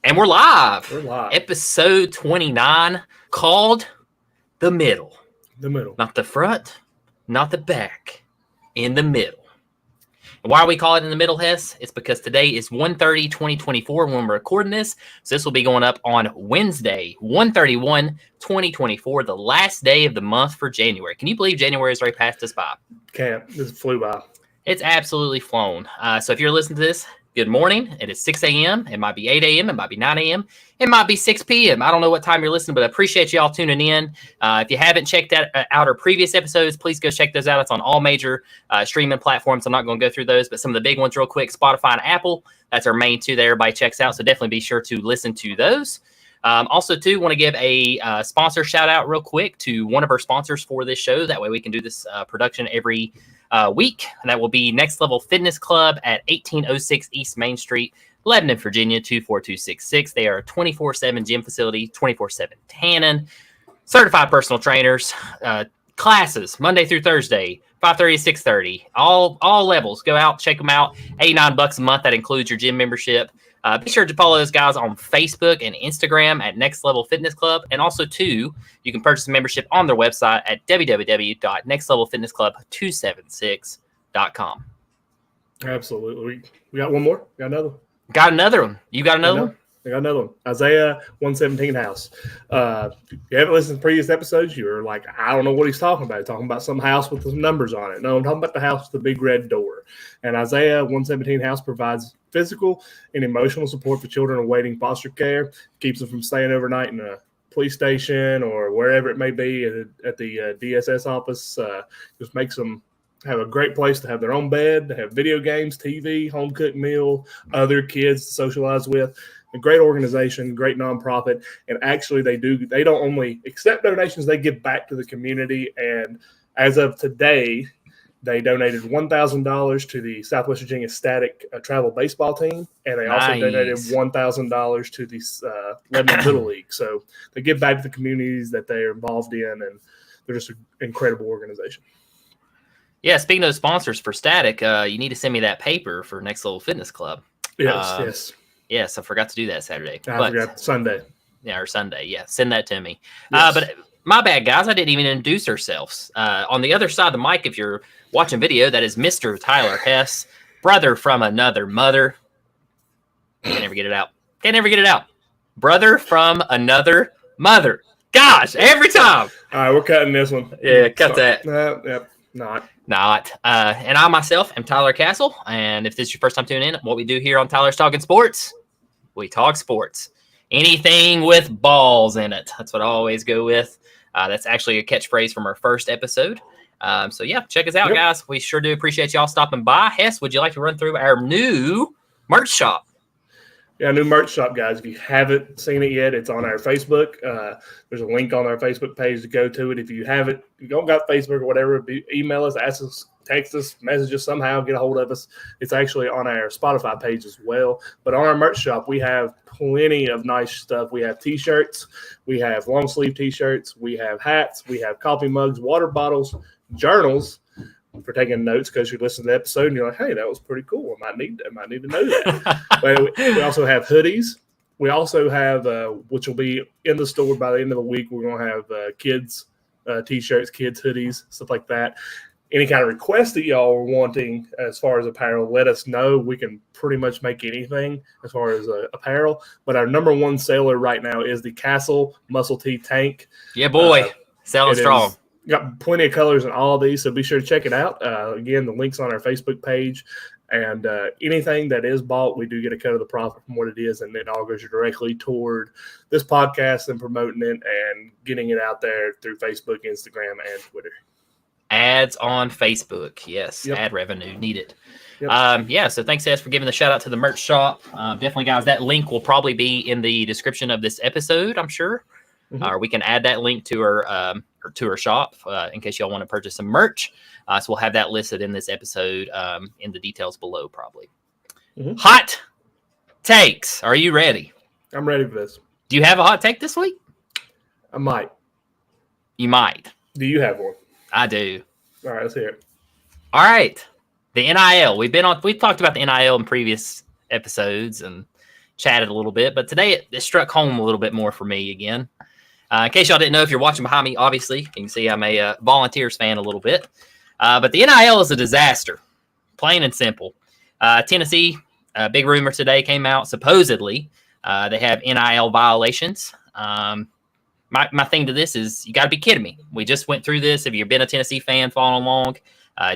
And we're live. We're live. Episode 29, called The Middle. The middle. Not the front, not the back. In the middle. And why are we calling it in the middle, Hess? It's because today is 1/30/2024 when we're recording this. So this will be going up on Wednesday, 1/31/2024, the last day of the month for January. Can you believe January has already passed us by? Can't. This flew by. It's absolutely flown. So if you're listening to this, good morning. It is 6 a.m. It might be 8 a.m. It might be 9 a.m. It might be 6 p.m. I don't know what time you're listening, but I appreciate you all tuning in. If you haven't checked out our previous episodes, please go check those out. It's on all major streaming platforms. I'm not going to go through those, but some of the big ones real quick, Spotify and Apple. That's our main two that everybody checks out. So definitely be sure to listen to those. Also, too, want to give a sponsor shout out real quick to one of our sponsors for this show. That way we can do this production every week. And that will be Next Level Fitness Club at 1806 East Main Street, Lebanon, Virginia, 24266. They are a 24/7 gym facility, 24/7 tanning, certified personal trainers, classes Monday through Thursday, 5:30 to 6:30, all levels. Go out, check them out. $89 a month. That includes your gym membership. Be sure to follow those guys on Facebook and Instagram at Next Level Fitness Club. And also, too, you can purchase a membership on their website at www.nextlevelfitnessclub276.com. Absolutely. We got one more. Got another one. Got another one. You got another one? I got another one. Isaiah 117 house. If you haven't listened to previous episodes, you're like, I don't know what he's talking about. He's talking about some house with some numbers on it. No, I'm talking about the house with the big red door. And Isaiah 117 house provides physical and emotional support for children awaiting foster care. Keeps them from staying overnight in a police station or wherever it may be at the DSS office. Just makes them have a great place to have their own bed, to have video games, TV, home cooked meal, other kids to socialize with. A great organization, great nonprofit, and actually they don't only accept donations, they give back to the community. And as of today, they donated $1,000 to the Southwest Virginia Static travel baseball team, and they also donated $1,000 to the Lebanon Little League. So they give back to the communities that they're involved in, and they're just an incredible organization. Yeah, speaking of sponsors for Static, you need to send me that paper for Next Level Fitness Club. Yes. Yes, I forgot to do that Saturday. I forgot Sunday. Yeah, or Sunday. Yeah, send that to me. Yes. But my bad, guys. I didn't even introduce ourselves. On the other side of the mic, if you're watching video, that is Mr. Tyler Hess, brother from another mother. Can't never get it out. Brother from another mother. Gosh, every time. All right, we're cutting this one. Yeah, cut that. Yep, not. And I myself am Tyler Castle. And if this is your first time tuning in, what we do here on Tyler's Talking Sports, we talk sports. Anything with balls in it. That's what I always go with. That's actually a catchphrase from our first episode. So, yeah, check us out, guys. We sure do appreciate y'all stopping by. Hess, would you like to run through our new merch shop? Yeah, new merch shop, guys. If you haven't seen it yet, it's on our Facebook. There's a link on our Facebook page to go to it. If you don't got Facebook or whatever, email us, ask us, text us, message us somehow, get a hold of us. It's actually on our Spotify page as well. But on our merch shop, we have plenty of nice stuff. We have T-shirts. We have long-sleeve T-shirts. We have hats. We have coffee mugs, water bottles, journals for taking notes because you listen to the episode and you're like, hey, that was pretty cool. I might need to know that. But we also have hoodies. We also have, which will be in the store by the end of the week, we're going to have kids T-shirts, kids hoodies, stuff like that. Any kind of request that y'all are wanting as far as apparel, let us know. We can pretty much make anything as far as apparel. But our number one seller right now is the Castle Muscle Tee Tank. Yeah, boy. Selling strong. Got plenty of colors in all of these, so be sure to check it out. Again, the link's on our Facebook page. And anything that is bought, we do get a cut of the profit from what it is, and it all goes directly toward this podcast and promoting it and getting it out there through Facebook, Instagram, and Twitter. Ads on Facebook. Yes, ad revenue needed. Yep. So thanks, Seth, for giving the shout out to the merch shop. Definitely, guys, that link will probably be in the description of this episode, I'm sure. Or we can add that link to our shop in case y'all want to purchase some merch. So we'll have that listed in this episode in the details below, probably. Hot takes. Are you ready? I'm ready for this. Do you have a hot take this week? I might. You might. Do you have one? I do. All right, let's hear it. All right. The NIL. We've talked about the NIL in previous episodes, and chatted a little bit, but today it struck home a little bit more for me again. In case y'all didn't know, if you're watching behind me, obviously, you can see I'm a Volunteers fan a little bit. But the NIL is a disaster, plain and simple. Tennessee, big rumor today came out. Supposedly, they have NIL violations. My thing to this is, you got to be kidding me. We just went through this. If you've been a Tennessee fan following along,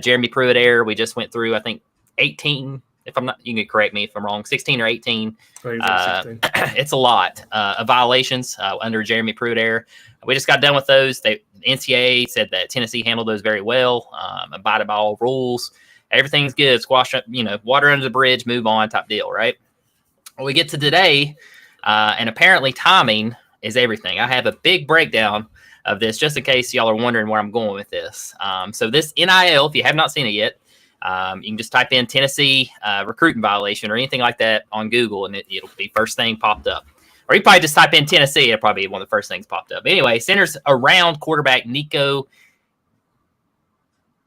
Jeremy Pruitt era, we just went through, I think, 18. If I'm not, you can correct me if I'm wrong, 16 or 18. 16. It's a lot of violations under Jeremy Pruitt era. We just got done with those. The NCAA said that Tennessee handled those very well, abided by all rules. Everything's good. Squash up, water under the bridge, move on type deal, right? Well, we get to today, and apparently timing is everything. I have a big breakdown of this just in case y'all are wondering where I'm going with this. So this NIL, if you have not seen it yet, you can just type in Tennessee recruiting violation or anything like that on Google, and it'll be first thing popped up. Or you probably just type in Tennessee, it'll probably be one of the first things popped up. Anyway, centers around quarterback Nico.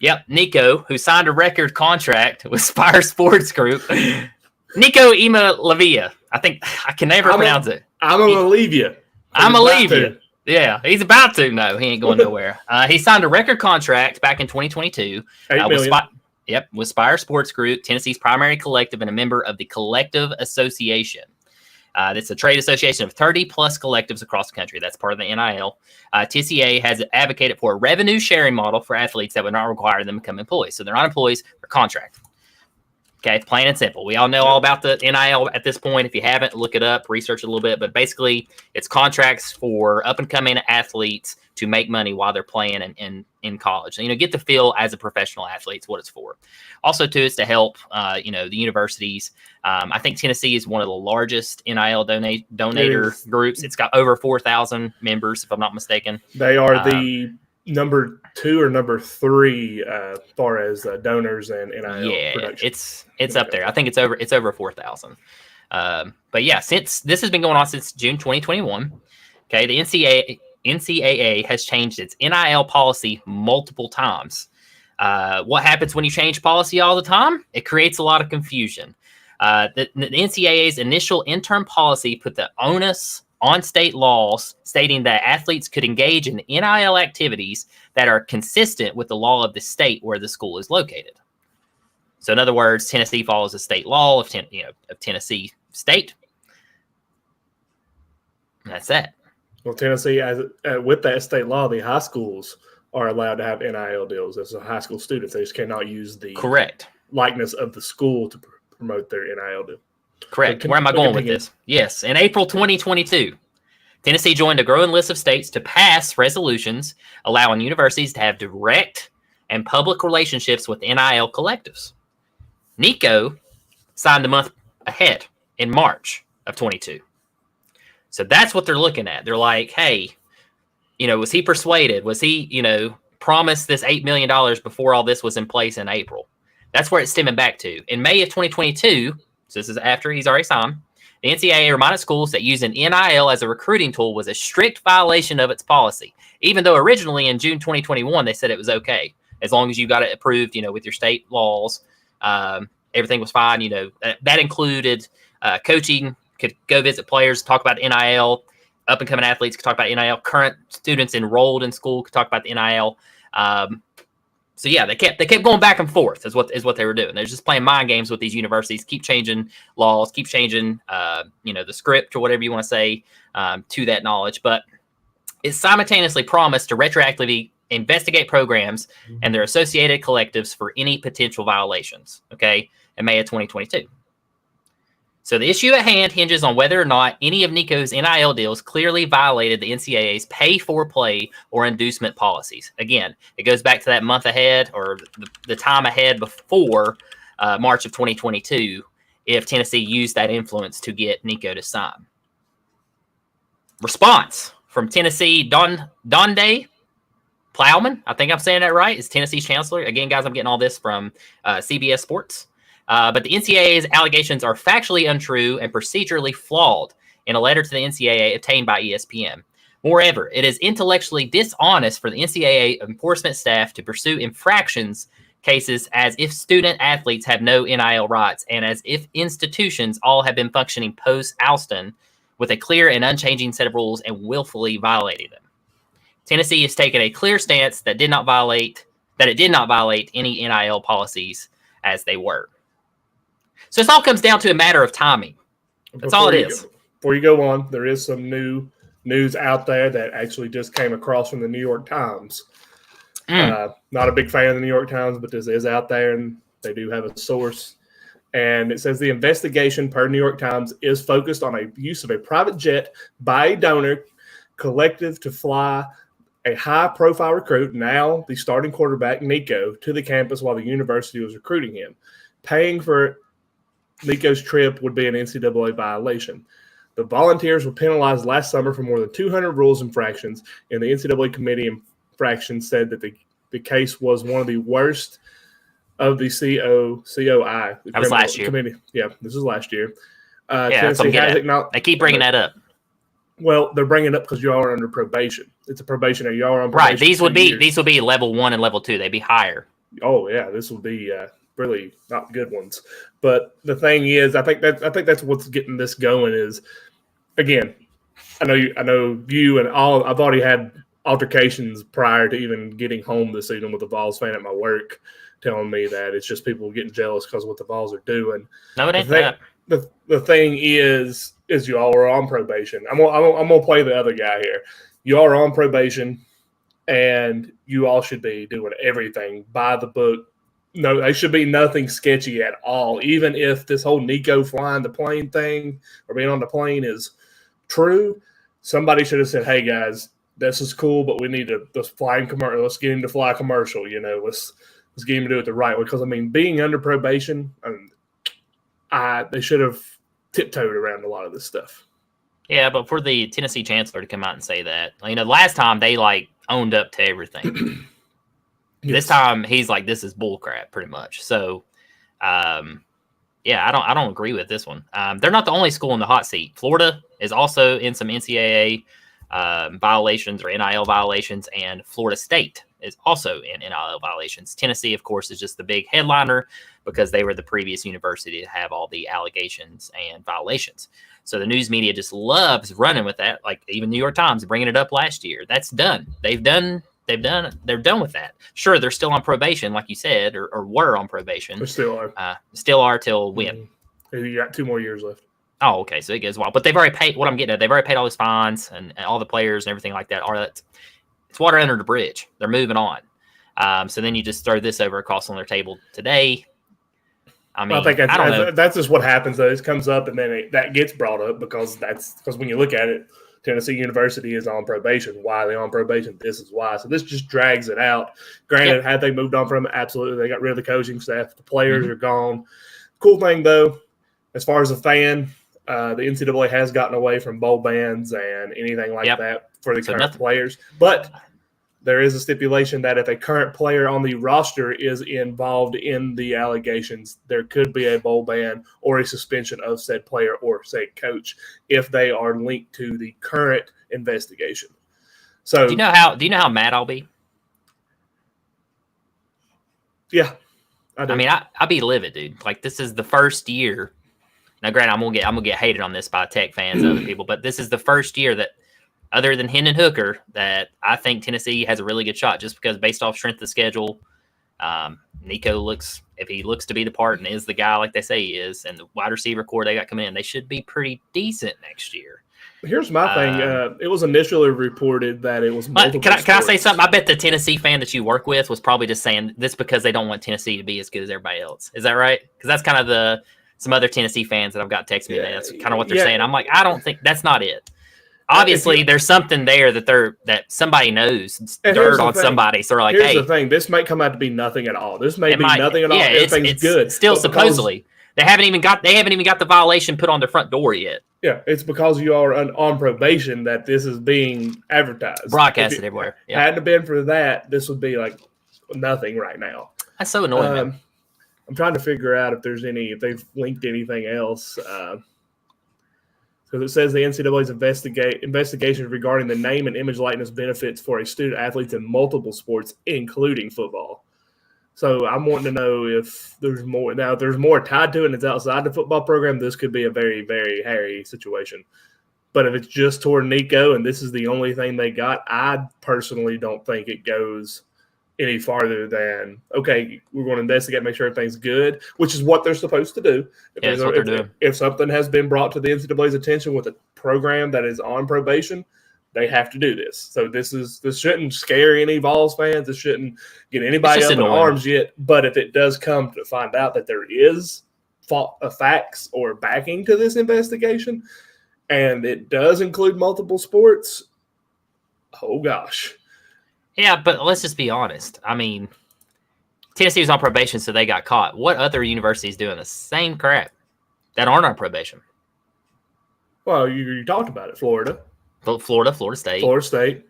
Yep, Nico, who signed a record contract with Spire Sports Group. Nico Imalavia. I think I can never pronounce it. I'm going to leave you. I'm going to leave you. Yeah, he's about to. No, he ain't going nowhere. He signed a record contract back in 2022. $8 million. With Spire Sports Group, Tennessee's primary collective and a member of the Collective Association. That's a trade association of 30-plus collectives across the country. That's part of the NIL. TCA has advocated for a revenue-sharing model for athletes that would not require them to become employees. So they're not employees, they're contract. Okay, plain and simple. We all know all about the NIL at this point. If you haven't, look it up, research it a little bit. But basically, it's contracts for up-and-coming athletes to make money while they're playing in college. Get the feel as a professional athlete is what it's for. Also, too, it's to help, the universities. I think Tennessee is one of the largest NIL donator groups. It's got over 4,000 members, if I'm not mistaken. They are the number 2 or number 3 as far as donors and NIL production. It's up there. I think it's over 4,000. But yeah, since this has been going on since June 2021. Okay, the NCAA has changed its NIL policy multiple times. What happens when you change policy all the time? It creates a lot of confusion. The NCAA's initial interim policy put the onus on state laws stating that athletes could engage in NIL activities that are consistent with the law of the state where the school is located. So in other words, Tennessee follows the state law of Tennessee state. And that's that. Well, Tennessee, with that state law, the high schools are allowed to have NIL deals as a high school students. They just cannot use the likeness of the school to promote their NIL deal. Correct. Where am I going with this? Yes. In April 2022, Tennessee joined a growing list of states to pass resolutions allowing universities to have direct and public relationships with NIL collectives. Nico signed a month ahead in March of 22. So that's what they're looking at. They're like, hey, was he persuaded? Was he, promised this $8 million before all this was in place in April? That's where it's stemming back to. In May of 2022, so this is after he's already signed, the NCAA reminded schools that using NIL as a recruiting tool was a strict violation of its policy, even though originally in June 2021, they said it was okay. As long as you got it approved, with your state laws, everything was fine. That included coaching, could go visit players, talk about NIL, up-and-coming athletes could talk about NIL, current students enrolled in school could talk about the NIL. So yeah, they kept going back and forth is what they were doing. They're just playing mind games with these universities, keep changing laws, keep changing the script or whatever you want to say to that knowledge. But it simultaneously promised to retroactively investigate programs and their associated collectives for any potential violations. Okay, in May of 2022. So the issue at hand hinges on whether or not any of Nico's NIL deals clearly violated the NCAA's pay for play or inducement policies. Again, it goes back to that month ahead or the time ahead before March of 2022 if Tennessee used that influence to get Nico to sign. Response from Tennessee Donde Plowman, I think I'm saying that right, is Tennessee's chancellor. Again, guys, I'm getting all this from CBS Sports. But the NCAA's allegations are factually untrue and procedurally flawed in a letter to the NCAA obtained by ESPN. Moreover, it is intellectually dishonest for the NCAA enforcement staff to pursue infractions cases as if student athletes have no NIL rights and as if institutions all have been functioning post-Alston with a clear and unchanging set of rules and willfully violating them. Tennessee has taken a clear stance that it did not violate any NIL policies as they were. So this all comes down to a matter of timing. That's all it is. Before you go on, there is some new news out there that actually just came across from the New York Times. Not a big fan of the New York Times, but this is out there, and they do have a source. And it says the investigation, per New York Times, is focused on a use of a private jet by a donor collective to fly a high-profile recruit, now the starting quarterback, Nico, to the campus while the university was recruiting him. Paying for Nico's trip would be an NCAA violation. The Volunteers were penalized last summer for more than 200 rules infractions, and the NCAA committee infractions said that the case was one of the worst of the COI. That was last year. Committee. Yeah, this was last year. That's what I'm getting at. They keep bringing that up. Well, they're bringing it up because y'all are under probation. It's a probationary. Y'all are on probation. Right. These would be level 1 and level 2. They'd be higher. Oh yeah, this will be really not good ones. But the thing is, I think that's what's getting this going. Is again, I know you and all. I've already had altercations prior to even getting home this evening with the Vols fan at my work, telling me that it's just people getting jealous because of what the Vols are doing. No, it ain't that. The thing is you all are on probation. I'm gonna play the other guy here. You all are on probation, and you all should be doing everything by the book. No, there should be nothing sketchy at all. Even if this whole Nico flying the plane thing or being on the plane is true, somebody should have said, "Hey guys, this is cool, but we need to let's get him to fly a commercial. Let's get him to do it the right way." Because being under probation, they should have tiptoed around a lot of this stuff. Yeah, but for the Tennessee chancellor to come out and say that, last time they owned up to everything. Yes. This time he's like, this is bullcrap, pretty much. So, I don't agree with this one. They're not the only school in the hot seat. Florida is also in some NCAA violations or NIL violations, and Florida State is also in NIL violations. Tennessee, of course, is just the big headliner because they were the previous university to have all the allegations and violations. So the news media just loves running with that. Like even New York Times bringing it up last year. That's done. They're done with that. Sure, they're still on probation, like you said, or were on probation. They still are. Still are till when? You got 2 more years left. Oh, okay. So it goes well. But they've already paid what I'm getting at. They've already paid all those fines and all the players and everything like that. It's water under the bridge. They're moving on. So then you just throw this over across on their table today. I think I don't know. That's just what happens, though. It comes up and then that gets brought up because when you look at it, Tennessee University is on probation. Why are they on probation? This is why. So this just drags it out. Granted, had they moved on from it, absolutely. They got rid of the coaching staff. The players are gone. Cool thing, though, as far as a fan, the NCAA has gotten away from bowl bans and anything like that for the current players. But there is a stipulation that if a current player on the roster is involved in the allegations, there could be a bowl ban or a suspension of said player or said coach if they are linked to the current investigation. So, do you know how mad I'll be? Yeah, I do. I'd be livid, dude. Like this is the first year. Now, granted, I'm gonna get hated on this by Tech fans and other people, but this is the first year that, other than Hendon Hooker, that I think Tennessee has a really good shot just because based off strength of schedule, Nico looks to be the part and is the guy like they say he is, and the wide receiver core they got coming in, they should be pretty decent next year. Here's my thing. It was initially reported that it was multiple Can I say something? I bet the Tennessee fan that you work with was probably just saying this because they don't want Tennessee to be as good as everybody else. Is that right? Because that's kind of some other Tennessee fans that I've got texting me. That's kind of what they're saying. I'm like, I don't think that's not it. Obviously, there's something there that somebody knows dirt on somebody. So they're like, here's the thing. This may come out to be nothing at all. This may be nothing at all. Everything's good. Still, supposedly, they haven't even got the violation put on their front door yet. Yeah, it's because you are on probation that this is being advertised, broadcasted everywhere. Yeah. Hadn't it been for that, this would be like nothing right now. That's so annoying. Man. I'm trying to figure out if they've linked anything else. Because it says the NCAA's investigation regarding the name and image likeness benefits for a student athletes in multiple sports, including football. So I'm wanting to know if there's more. Now, if there's more tied to it and it's outside the football program, this could be a very, very hairy situation. But if it's just toward Nico and this is the only thing they got, I personally don't think it goes any farther than, okay, we're going to investigate, make sure everything's good, which is what they're supposed to do. If something has been brought to the NCAA's attention with a program that is on probation, they have to do this. So this shouldn't scare any Vols fans. This shouldn't get anybody up in arms yet. But if it does come to find out that there is facts or backing to this investigation, and it does include multiple sports, oh gosh. Yeah, but let's just be honest. I mean, Tennessee was on probation, so they got caught. What other universities doing the same crap that aren't on probation? Well, you talked about it. Florida State.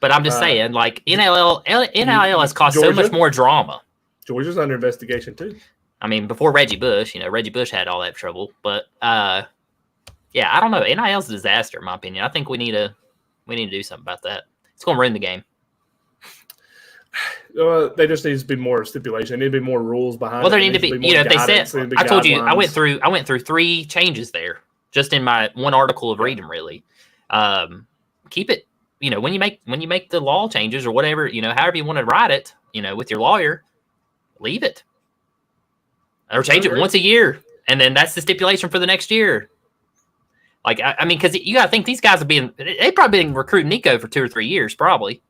But I'm just saying, like, NIL has caused so much more drama. Georgia's under investigation, too. I mean, before Reggie Bush, Reggie Bush had all that trouble. But, yeah, I don't know. NIL's a disaster, in my opinion. I think we need to do something about that. It's going to ruin the game. They just need to be more stipulation. There need to be more rules behind it. Well, there need to be, if they said, I told you, I went through 3 changes there just in my one article of reading, really. Keep it, when you make the law changes or whatever, however you want to write it, with your lawyer, leave it. Or change it once a year. And then that's the stipulation for the next year. Like, I mean, because you got to think these guys they've probably been recruiting Nico for 2 or 3 years, probably.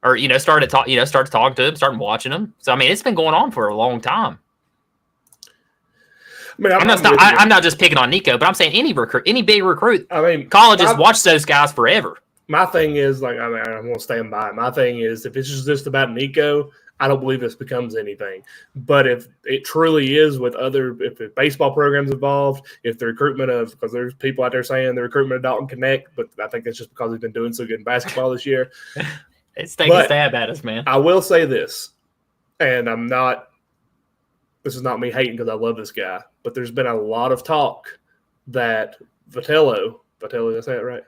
Or, started talking to him, started watching him. So, I mean, it's been going on for a long time. I mean, I'm not just picking on Nico, but I'm saying any big recruit. I mean, colleges watch those guys forever. My thing is, I'm going to stand by it. My thing is, if it's just about Nico, I don't believe this becomes anything. But if it truly is with if the baseball program's involved, if the recruitment because there's people out there saying the recruitment of Dalton Connect, but I think that's just because he's been doing so good in basketball this year. It's taking a stab at us, man. I will say this, and this is not me hating because I love this guy, but there's been a lot of talk that Vitello, did I say it right?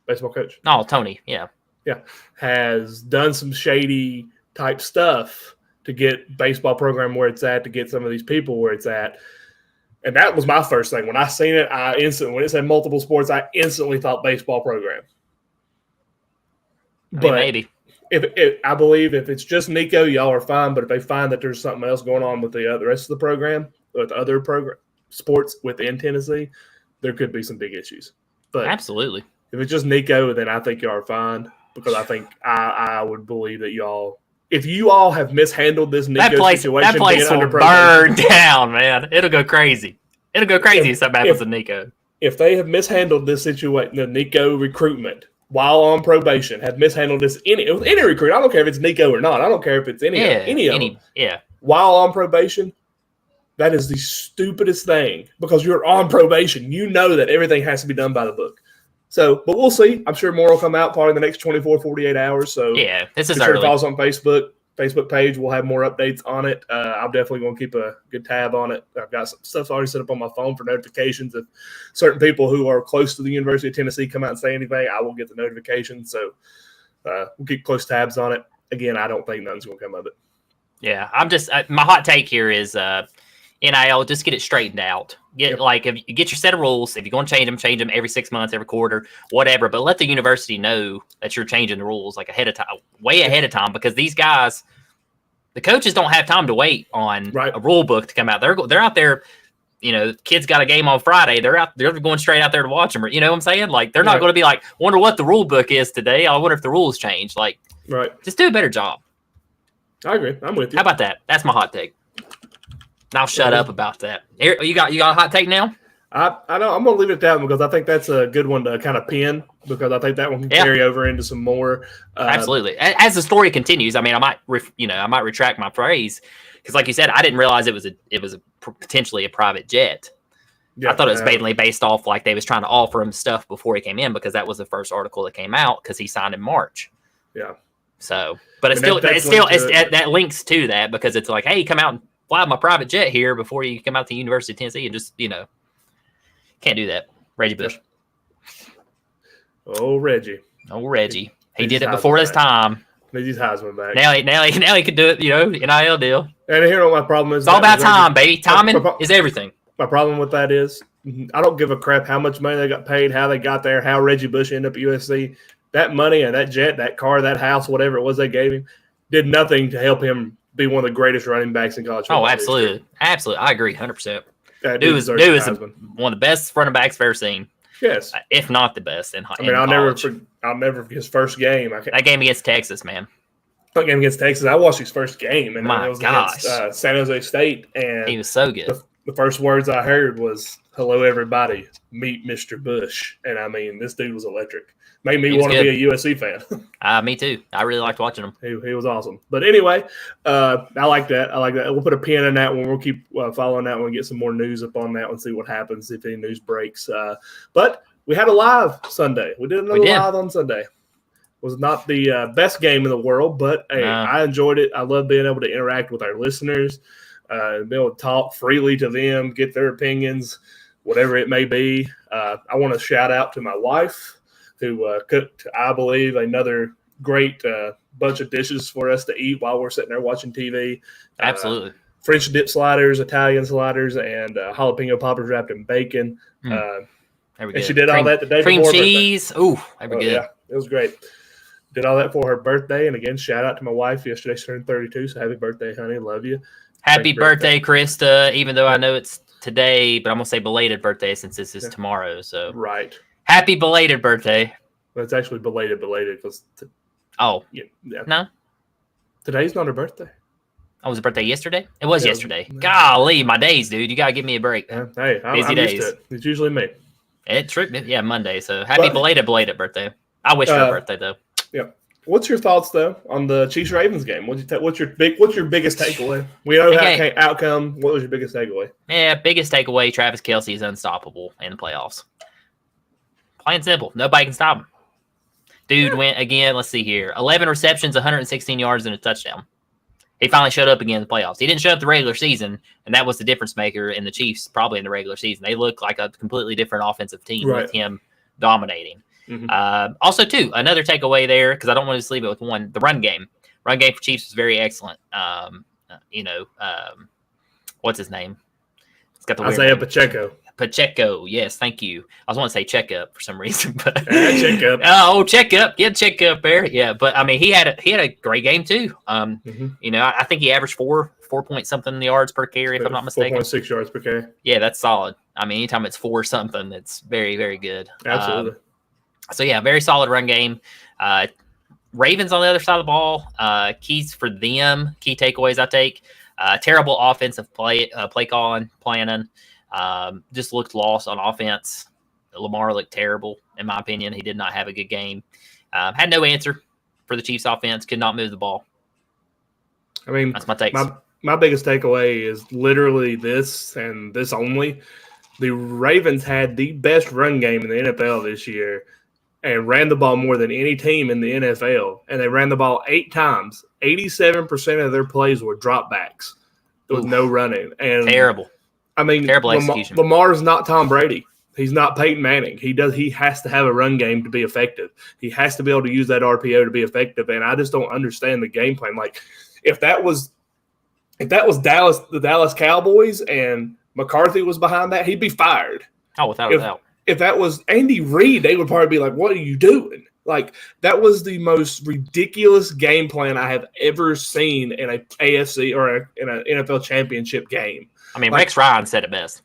Baseball coach? Oh, Tony, yeah. Yeah, has done some shady type stuff to get baseball program where it's at, to get some of these people where it's at. And that was my first thing. When I seen it, when it said multiple sports, I instantly thought baseball program. But maybe. I believe if it's just Nico, y'all are fine. But if they find that there's something else going on with the rest of the program, with other sports within Tennessee, there could be some big issues. But absolutely, if it's just Nico, then I think y'all are fine, because I think I would believe that if you all have mishandled this Nico situation, that place will burn down, man. It'll go crazy. If something happens to Nico. If they have mishandled this situation, the Nico recruitment, while on probation, have mishandled this any recruit. I don't care if it's Nico or not. I don't care if it's any of them. Yeah. While on probation, that is the stupidest thing, because you're on probation. You know that everything has to be done by the book. So, but we'll see. I'm sure more will come out probably in the next 24, 48 hours. So yeah, this is early. Follow us on Facebook page. We'll have more updates on it. I'm definitely going to keep a good tab on it. I've got some stuff already set up on my phone for notifications. If certain people who are close to the University of Tennessee come out and say anything, I will get the notification. So we'll keep close tabs on it. Again, I don't think nothing's going to come of it. Yeah, I'm just my hot take here is NIL, just get it straightened out. Get your set of rules. If you're going to change them every 6 months, every quarter, whatever. But let the university know that you're changing the rules ahead of time, way ahead of time, because these guys, the coaches don't have time to wait on a rule book to come out. They're out there. Kids got a game on Friday. They're going straight out there to watch them. You know what I'm saying? Like, they're not going to be like, wonder what the rule book is today. I wonder if the rules changed. Like, just do a better job. I agree. I'm with you. How about that? That's my hot take. I'll shut up about that. You got a hot take now? I know. I'm going to leave it at that one, because I think that's a good one to kind of pin, because I think that one can carry over into some more. Absolutely. As the story continues, I mean, I might retract my phrase, because, like you said, I didn't realize it was potentially a private jet. Yeah, I thought it was mainly based off like they was trying to offer him stuff before he came in, because that was the first article that came out, because he signed in March. Yeah. So, but that links to that, because it's like, hey, come out and fly my private jet here before you come out to the University of Tennessee, and just, can't do that. Reggie Bush. Oh, Reggie. He did it before his time. He's Heisman back. Now he could do it, NIL deal. And here what my problem is. It's all about time, baby. Timing is everything. My problem with that is I don't give a crap how much money they got paid, how they got there, how Reggie Bush ended up at USC. That money and that jet, that car, that house, whatever it was they gave him, did nothing to help him be one of the greatest running backs in college football. Oh, absolutely. Absolutely. I agree 100%. Dude is one of the best running backs I've ever seen. Yes. If not the best in I'll never forget his first game. That game against Texas, man. That game against Texas, I watched his first game, and My it was gosh. against San Jose State. And he was so good. The first words I heard was, "Hello, everybody. Meet Mr. Bush." And, I mean, this dude was electric. Made me want to be a USC fan. Me too. I really liked watching him. He was awesome. But anyway, I like that. We'll put a pin in that one. We'll keep following that one, get some more news up on that one, see what happens, if any news breaks. But we had a live Sunday. We did another live on Sunday. It was not the best game in the world, but hey, I enjoyed it. I love being able to interact with our listeners, be able to talk freely to them, get their opinions, whatever it may be. I want to shout out to my wife, who cooked, I believe, another great bunch of dishes for us to eat while we're sitting there watching TV. Absolutely. French dip sliders, Italian sliders, and jalapeno poppers wrapped in bacon. And she did all that the day before her birthday. Cream cheese. Ooh, that'd be good. Yeah, it was great. Did all that for her birthday. And again, shout out to my wife. Yesterday she turned 32, so happy birthday, honey. Love you. Happy birthday, Krista, even though I know it's today, but I'm going to say belated birthday since this is tomorrow. So right. Happy belated birthday. Well, it's actually belated because no, today's not her birthday. Oh, was it birthday yesterday? It was yesterday. Golly, my days, dude. You got to give me a break. Yeah. Hey, busy days. Used to it. It's usually me. It's Monday. So happy belated birthday. I wish her birthday though. Yeah. What's your thoughts though on the Chiefs-Ravens game? What's your biggest takeaway? We know how outcome. What was your biggest takeaway? Yeah, biggest takeaway: Travis Kelce is unstoppable in the playoffs. Plain and simple. Nobody can stop him. Dude went again. Let's see here: 11 receptions, 116 yards, and a touchdown. He finally showed up again in the playoffs. He didn't show up the regular season, and that was the difference maker in the Chiefs. Probably in the regular season, they look like a completely different offensive team with him dominating. Mm-hmm. Also, too, another takeaway there, because I don't want to just leave it with one, the run game. Run game for Chiefs was very excellent. What's his name? It's got the Isaiah Pacheco. Pacheco, yes, thank you. I was want to say checkup for some reason, but checkup. Checkup, get checkup there. Yeah, but I mean, he had a great game too. I think he averaged 4 point something yards per carry, if I'm not mistaken. 4.6 yards per carry. Yeah, that's solid. I mean, anytime it's 4 something, it's very, very good. Absolutely. So yeah, very solid run game. Ravens on the other side of the ball. Keys for them, key takeaways I take. Terrible offensive play calling, planning. Just looked lost on offense. Lamar looked terrible, in my opinion. He did not have a good game. Had no answer for the Chiefs offense. Could not move the ball. I mean, that's my take. My biggest takeaway is literally this and this only. The Ravens had the best run game in the NFL this year and ran the ball more than any team in the NFL. And they ran the ball 8 times. 87% of their plays were dropbacks with no running. And terrible. I mean, terrible execution. Lamar's not Tom Brady. He's not Peyton Manning. He has to have a run game to be effective. He has to be able to use that RPO to be effective. And I just don't understand the game plan. Like, if that was the Dallas Cowboys and McCarthy was behind that, he'd be fired. Oh, without a doubt. If that was Andy Reid, they would probably be like, "What are you doing?" Like, that was the most ridiculous game plan I have ever seen in a AFC or in an NFL championship game. I mean, Rex Ryan said it best.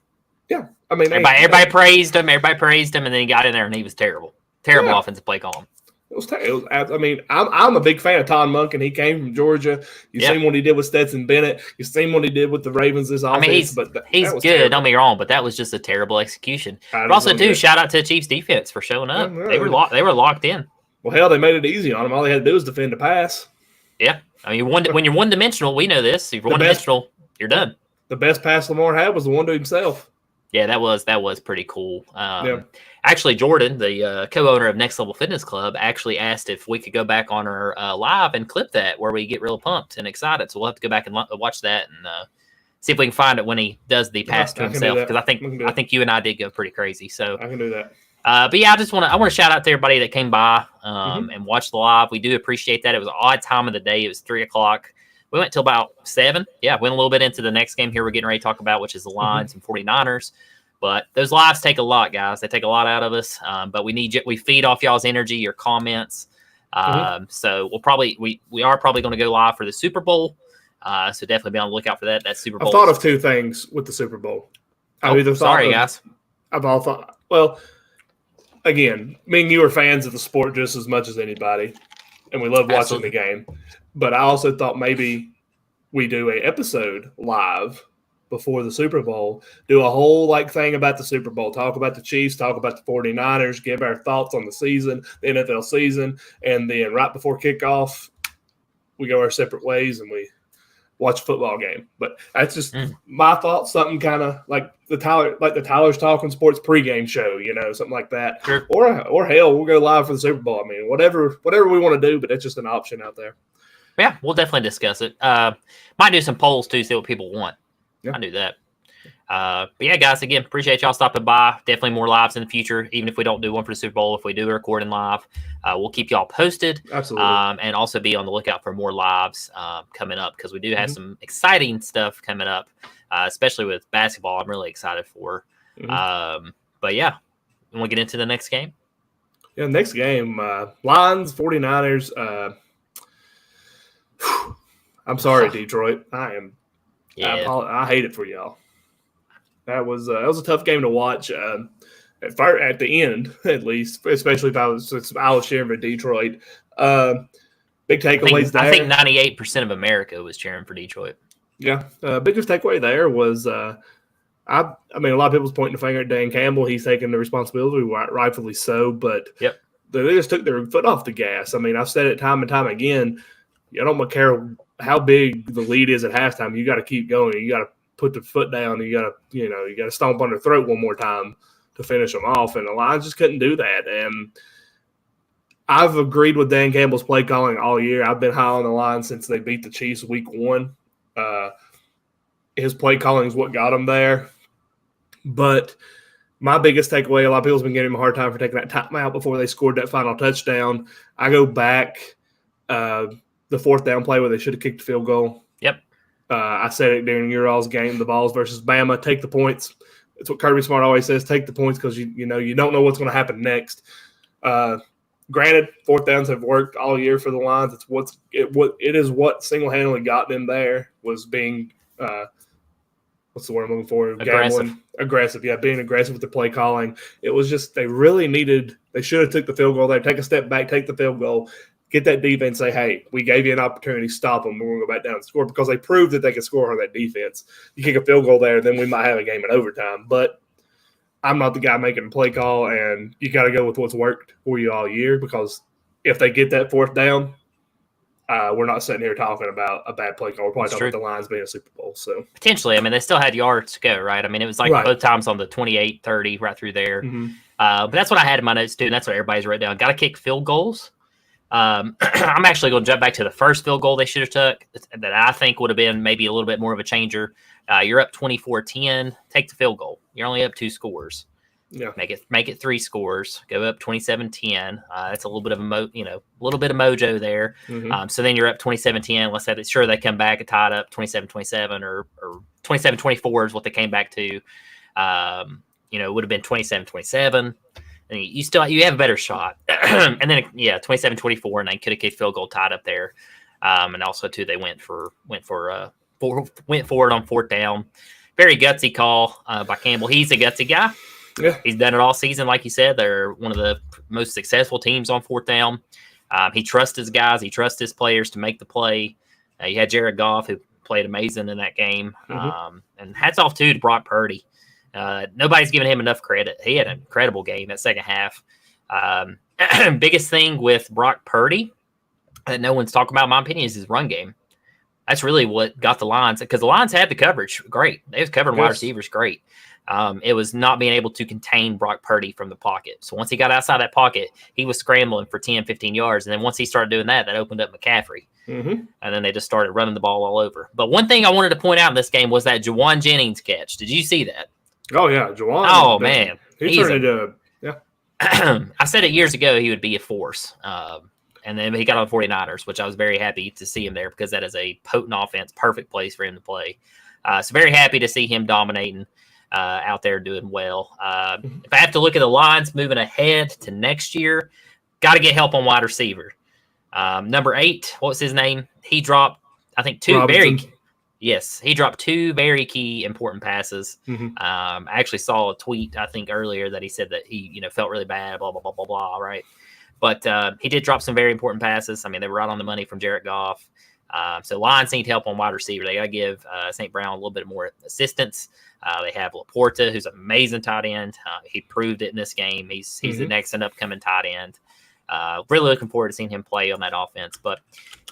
Yeah, I mean, everybody praised him. Everybody praised him, and then he got in there and he was terrible. Terrible offensive play call. It was. I mean, I'm a big fan of Todd Monken. He came from Georgia. You've seen what he did with Stetson Bennett. You've seen what he did with the Ravens this offense. I mean, he's good. Terrible. Don't be wrong, but that was just a terrible execution. But also, too, shout out to the Chiefs defense for showing up. Yeah, they were locked in. Well, hell, they made it easy on them. All they had to do was defend the pass. Yeah, I mean, when you're one dimensional, we know this. If you're one dimensional, you're done. The best pass Lamar had was the one to himself. Yeah, that was pretty cool. Actually, Jordan, the co-owner of Next Level Fitness Club, actually asked if we could go back on our live and clip that where we get real pumped and excited. So we'll have to go back and watch that and see if we can find it when he does the pass to himself. Because I think you and I did go pretty crazy. So I can do that. But yeah, I want to shout out to everybody that came by and watched the live. We do appreciate that. It was an odd time of the day. It was 3:00. We went till about 7. Yeah, went a little bit into the next game here we're getting ready to talk about, which is the Lions and 49ers. But those lives take a lot, guys. They take a lot out of us. But we feed off y'all's energy, your comments. So we are probably going to go live for the Super Bowl. So definitely be on the lookout for that. That Super Bowl. I've thought of two things with the Super Bowl. Guys. I've all thought. Well, again, me and you are fans of the sport just as much as anybody, and we love watching the game. But I also thought maybe we do a episode live before the Super Bowl, do a whole thing about the Super Bowl, talk about the Chiefs, talk about the 49ers, give our thoughts on the season, the NFL season, and then right before kickoff, we go our separate ways and we watch a football game. But that's just my thoughts, something kind of like the Tyler's Talking Sports pregame show, something like that. Sure. Or hell, we'll go live for the Super Bowl. I mean, whatever we want to do, but that's just an option out there. Yeah, we'll definitely discuss it. Might do some polls too, see what people want. Yeah. I do that. But yeah, guys, again, appreciate y'all stopping by. Definitely more lives in the future, even if we don't do one for the Super Bowl. If we do a recording live, we'll keep y'all posted. Absolutely. And also be on the lookout for more lives coming up, because we do have some exciting stuff coming up, especially with basketball. I'm really excited for. But yeah, you want to get into the next game? Yeah, next game, Lions, 49ers. I'm sorry, Detroit. Yeah. I hate it for y'all. That was a tough game to watch. At the end, at least, especially since I was cheering for Detroit. Big takeaways there. I think 98% of America was cheering for Detroit. Yeah, biggest takeaway there was I mean, a lot of people's pointing the finger at Dan Campbell. He's taking the responsibility, rightfully so. But they just took their foot off the gas. I mean, I've said it time and time again. I don't care how big the lead is at halftime. You got to keep going. You got to put the foot down. You got to stomp on their throat one more time to finish them off. And the Lions just couldn't do that. And I've agreed with Dan Campbell's play calling all year. I've been high on the Lions since they beat the Chiefs week 1. His play calling is what got him there. But my biggest takeaway, a lot of people's been giving him a hard time for taking that timeout before they scored that final touchdown. I go back the fourth down play where they should have kicked the field goal. Yep. I said it during your all's game, the Vols versus Bama. Take the points. It's what Kirby Smart always says. Take the points because you don't know what's going to happen next. Granted, fourth downs have worked all year for the Lions. It is what single-handedly got them there was being what's the word I'm looking for? Aggressive. Yeah, being aggressive with the play calling. It was just they should have took the field goal there. Take a step back, take the field goal. Get that defense, say, hey, we gave you an opportunity, stop them, we're going to go back down and score, because they proved that they could score on that defense. You kick a field goal there, then we might have a game in overtime. But I'm not the guy making the play call, and you got to go with what's worked for you all year, because if they get that fourth down, we're not sitting here talking about a bad play call. We're probably talking about the Lions being a Super Bowl. So potentially, I mean, they still had yards to go, right? I mean, it was both times on the 28, 30, right through there. But that's what I had in my notes, too, and that's what everybody's wrote down. Got to kick field goals. I'm actually going to jump back to the first field goal they should have took that I think would have been maybe a little bit more of a changer. You're up 24-10, take the field goal. You're only up 2 scores. Yeah. Make it 3 scores. Go up 27-10. That's a little bit of mojo there. So then you're up 27-10. Let's say that sure they come back and tie it up 27-27 or 27-24 is what they came back to. It would have been 27-27. And you have a better shot. And then 27-24, and they could have kicked field goal tied up there. And also too, they went forward on fourth down. Very gutsy call by Campbell. He's a gutsy guy. Yeah. He's done it all season, like you said. They're one of the most successful teams on fourth down. He trusts his guys. He trusts his players to make the play. You had Jared Goff, who played amazing in that game. And hats off too to Brock Purdy. Nobody's giving him enough credit. He had an incredible game that second half. Biggest thing with Brock Purdy that no one's talking about, in my opinion, is his run game. That's really what got the Lions, because the Lions had the coverage great. They was covering wide receivers great. It was not being able to contain Brock Purdy from the pocket. So once he got outside that pocket, he was scrambling for 10, 15 yards. And then once he started doing that, that opened up McCaffrey. And then they just started running the ball all over. But one thing I wanted to point out in this game was that Juwan Jennings catch. Did you see that? Oh, yeah. Juwan. Oh, man. He turned into I said it years ago he would be a force. And then he got on the 49ers, which I was very happy to see him there because that is a potent offense, perfect place for him to play. So very happy to see him dominating out there doing well. If I have to look at the lines moving ahead to next year, got to get help on wide receiver. Number 8, what was his name? He dropped, I think, he dropped 2 very key important passes. I actually saw a tweet, I think, earlier that he said that he, felt really bad, blah, blah, blah, blah, blah, right? But he did drop some very important passes. I mean, they were right on the money from Jared Goff. So Lions need help on wide receiver. They got to give St. Brown a little bit more assistance. They have Laporta, who's an amazing tight end. He proved it in this game. He's the next and upcoming tight end. Really looking forward to seeing him play on that offense. But,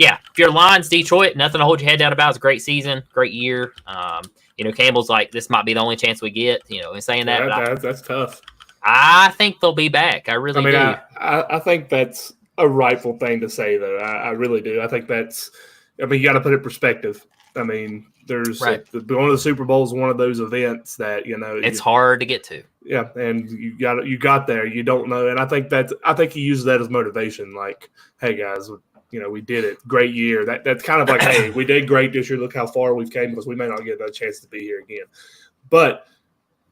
yeah, if you're Lions, Detroit, nothing to hold your head down about. It's a great season, great year. Campbell's like, this might be the only chance we get, in saying that. That's tough. I think they'll be back. I really do. I think that's a rightful thing to say, though. I really do. I think that's – you got to put it in perspective. I mean, there's going to the Super Bowl is one of those events that, it's hard to get to. Yeah, and you got there. You don't know. And I think he uses that as motivation. Like, hey, guys, we did it. Great year. That's kind of like, hey, we did great this year. Look how far we've came because we may not get another chance to be here again. But –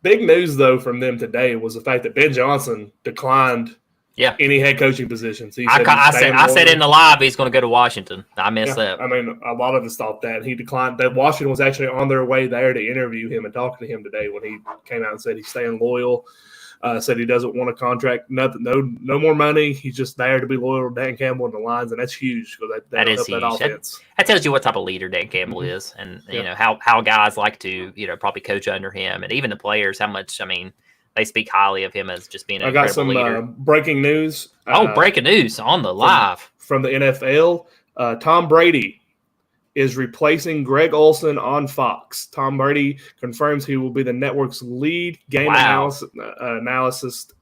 big news, though, from them today was the fact that Ben Johnson declined any head coaching positions. I said in the live he's going to go to Washington. I missed that. I mean, a lot of us thought that. He declined. That Washington was actually on their way there to interview him and talk to him today when he came out and said he's staying loyal. Said he doesn't want a contract, nothing, no more money. He's just there to be loyal to Dan Campbell and the Lions, and that's huge because that is huge. That offense. That tells you what type of leader Dan Campbell is, and how guys like to probably coach under him, and even the players how much they speak highly of him as just being an incredible leader. I got some breaking news. Breaking news on the live from the NFL. Tom Brady is replacing Greg Olsen on Fox. Tom Brady confirms he will be the network's lead game analyst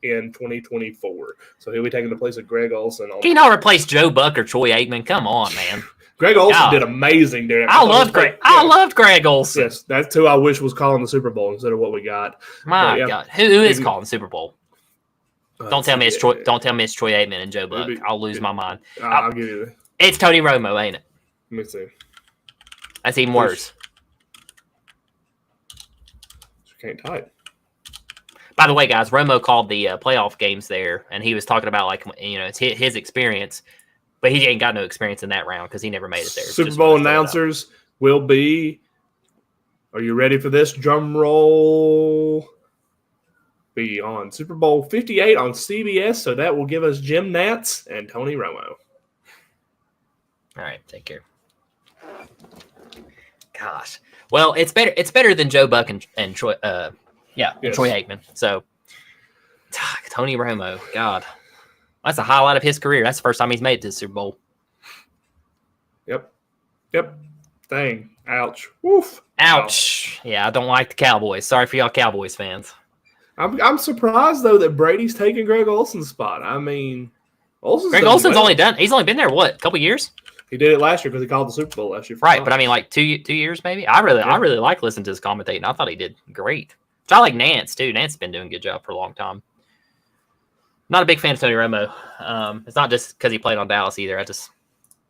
in 2024. So he'll be taking the place of Greg Olsen. Can you not replace Joe Buck or Troy Aikman? Come on, man. Greg Olsen did amazing there. I loved Greg Olsen. Yes, that's who I wish was calling the Super Bowl instead of what we got. My God, who is calling the Super Bowl? Don't tell me it's Troy. Don't tell me it's Troy Aikman and Joe Buck. I'll lose my mind. I'll give you that. It's Tony Romo, ain't it? Let me see. That's even worse. You can't type. By the way, guys, Romo called the playoff games there, and he was talking about it's his experience, but he ain't got no experience in that round because he never made it there. Super Bowl announcers will be. Are you ready for this? Drum roll. Be on Super Bowl 58 on CBS, so that will give us Jim Nantz and Tony Romo. All right, take care. Gosh, well, it's better. It's better than Joe Buck and Troy. And Troy Aikman. So, Tony Romo, God, that's a highlight of his career. That's the first time he's made it to the Super Bowl. Yep. Dang. Ouch. Woof. Ouch. Yeah, I don't like the Cowboys. Sorry for y'all Cowboys fans. I'm surprised though that Brady's taking Greg Olsen's spot. I mean, Greg Olsen's only been there what, a couple years? He did it last year because he called the Super Bowl last year. Right, but I mean, like 2 years maybe. I really like listening to his commentating. I thought he did great. So I like Nance too. Nance has been doing a good job for a long time. Not a big fan of Tony Romo. It's not just because he played on Dallas either. I don't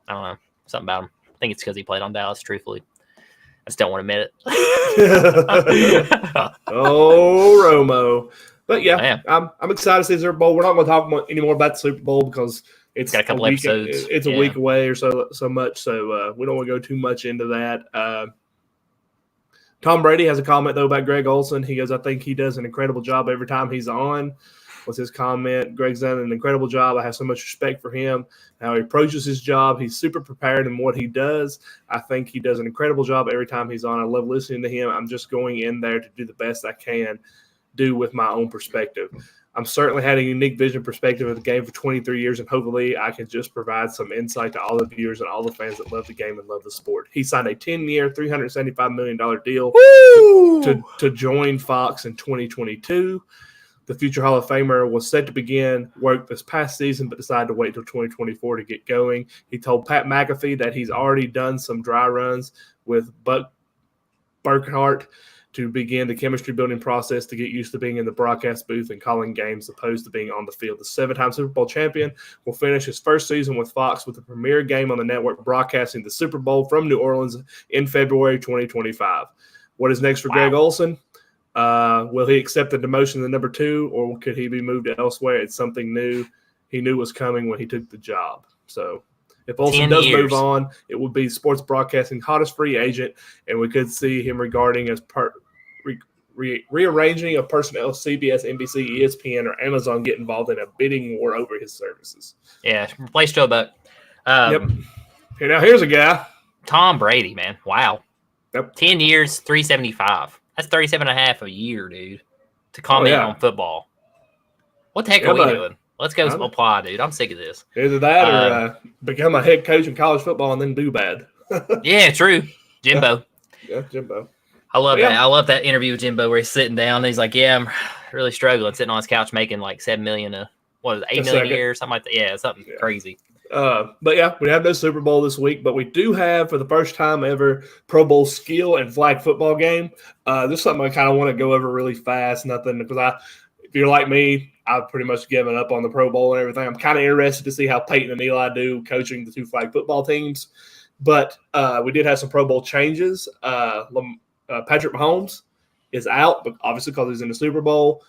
know, something about him. I think it's because he played on Dallas. Truthfully, I just don't want to admit it. Oh, Romo. But yeah, I'm excited to see the Super Bowl. We're not going to talk anymore about the Super Bowl because it's got a couple episodes. It's a week away or so much, so we don't want to go too much into that. Tom Brady has a comment, though, about Greg Olsen. He goes, I think he does an incredible job every time he's on, was his comment. Greg's done an incredible job. I have so much respect for him, how he approaches his job. He's super prepared in what he does. I think he does an incredible job every time he's on. I love listening to him. I'm just going in there to do the best I can do with my own perspective. I'm certainly had a unique vision perspective of the game for 23 years, and hopefully I can just provide some insight to all the viewers and all the fans that love the game and love the sport. He signed a 10-year, $375 million deal to join Fox in 2022. The future Hall of Famer was set to begin work this past season, but decided to wait until 2024 to get going. He told Pat McAfee that he's already done some dry runs with Buck Burkhardt to begin the chemistry building process to get used to being in the broadcast booth and calling games opposed to being on the field. The 7-time Super Bowl champion will finish his first season with Fox with the premiere game on the network broadcasting the Super Bowl from New Orleans in February 2025. What is next for Greg Olsen? Will he accept the demotion to number 2, or could he be moved elsewhere? It's something new he knew was coming when he took the job. So if Olsen does move on, it would be sports broadcasting hottest free agent, and we could see him regarding as rearranging of personnel. CBS, NBC, ESPN, or Amazon get involved in a bidding war over his services. Yeah, replace Joe Buck. Yep. Okay, now here's a guy. Tom Brady, man. Wow. Yep. 10 years, $375. That's $37.5 a year, dude, to comment on football. What the heck are we doing? Let's go apply, dude. I'm sick of this. Either that or become a head coach in college football and then do bad. Yeah, true. Jimbo. Yeah, Jimbo. I love that. I love that interview with Jimbo where he's sitting down and he's like, yeah, I'm really struggling, sitting on his couch making like $7 million, $8 million a year or something like that. Yeah, something crazy. But yeah, we have no Super Bowl this week, but we do have, for the first time ever, Pro Bowl skill and flag football game. This is something I kind of want to go over really fast. Nothing, because if you're like me, I've pretty much given up on the Pro Bowl and everything. I'm kind of interested to see how Peyton and Eli do coaching the 2 flag football teams. But we did have some Pro Bowl changes. Patrick Mahomes is out, but obviously because he's in the Super Bowl.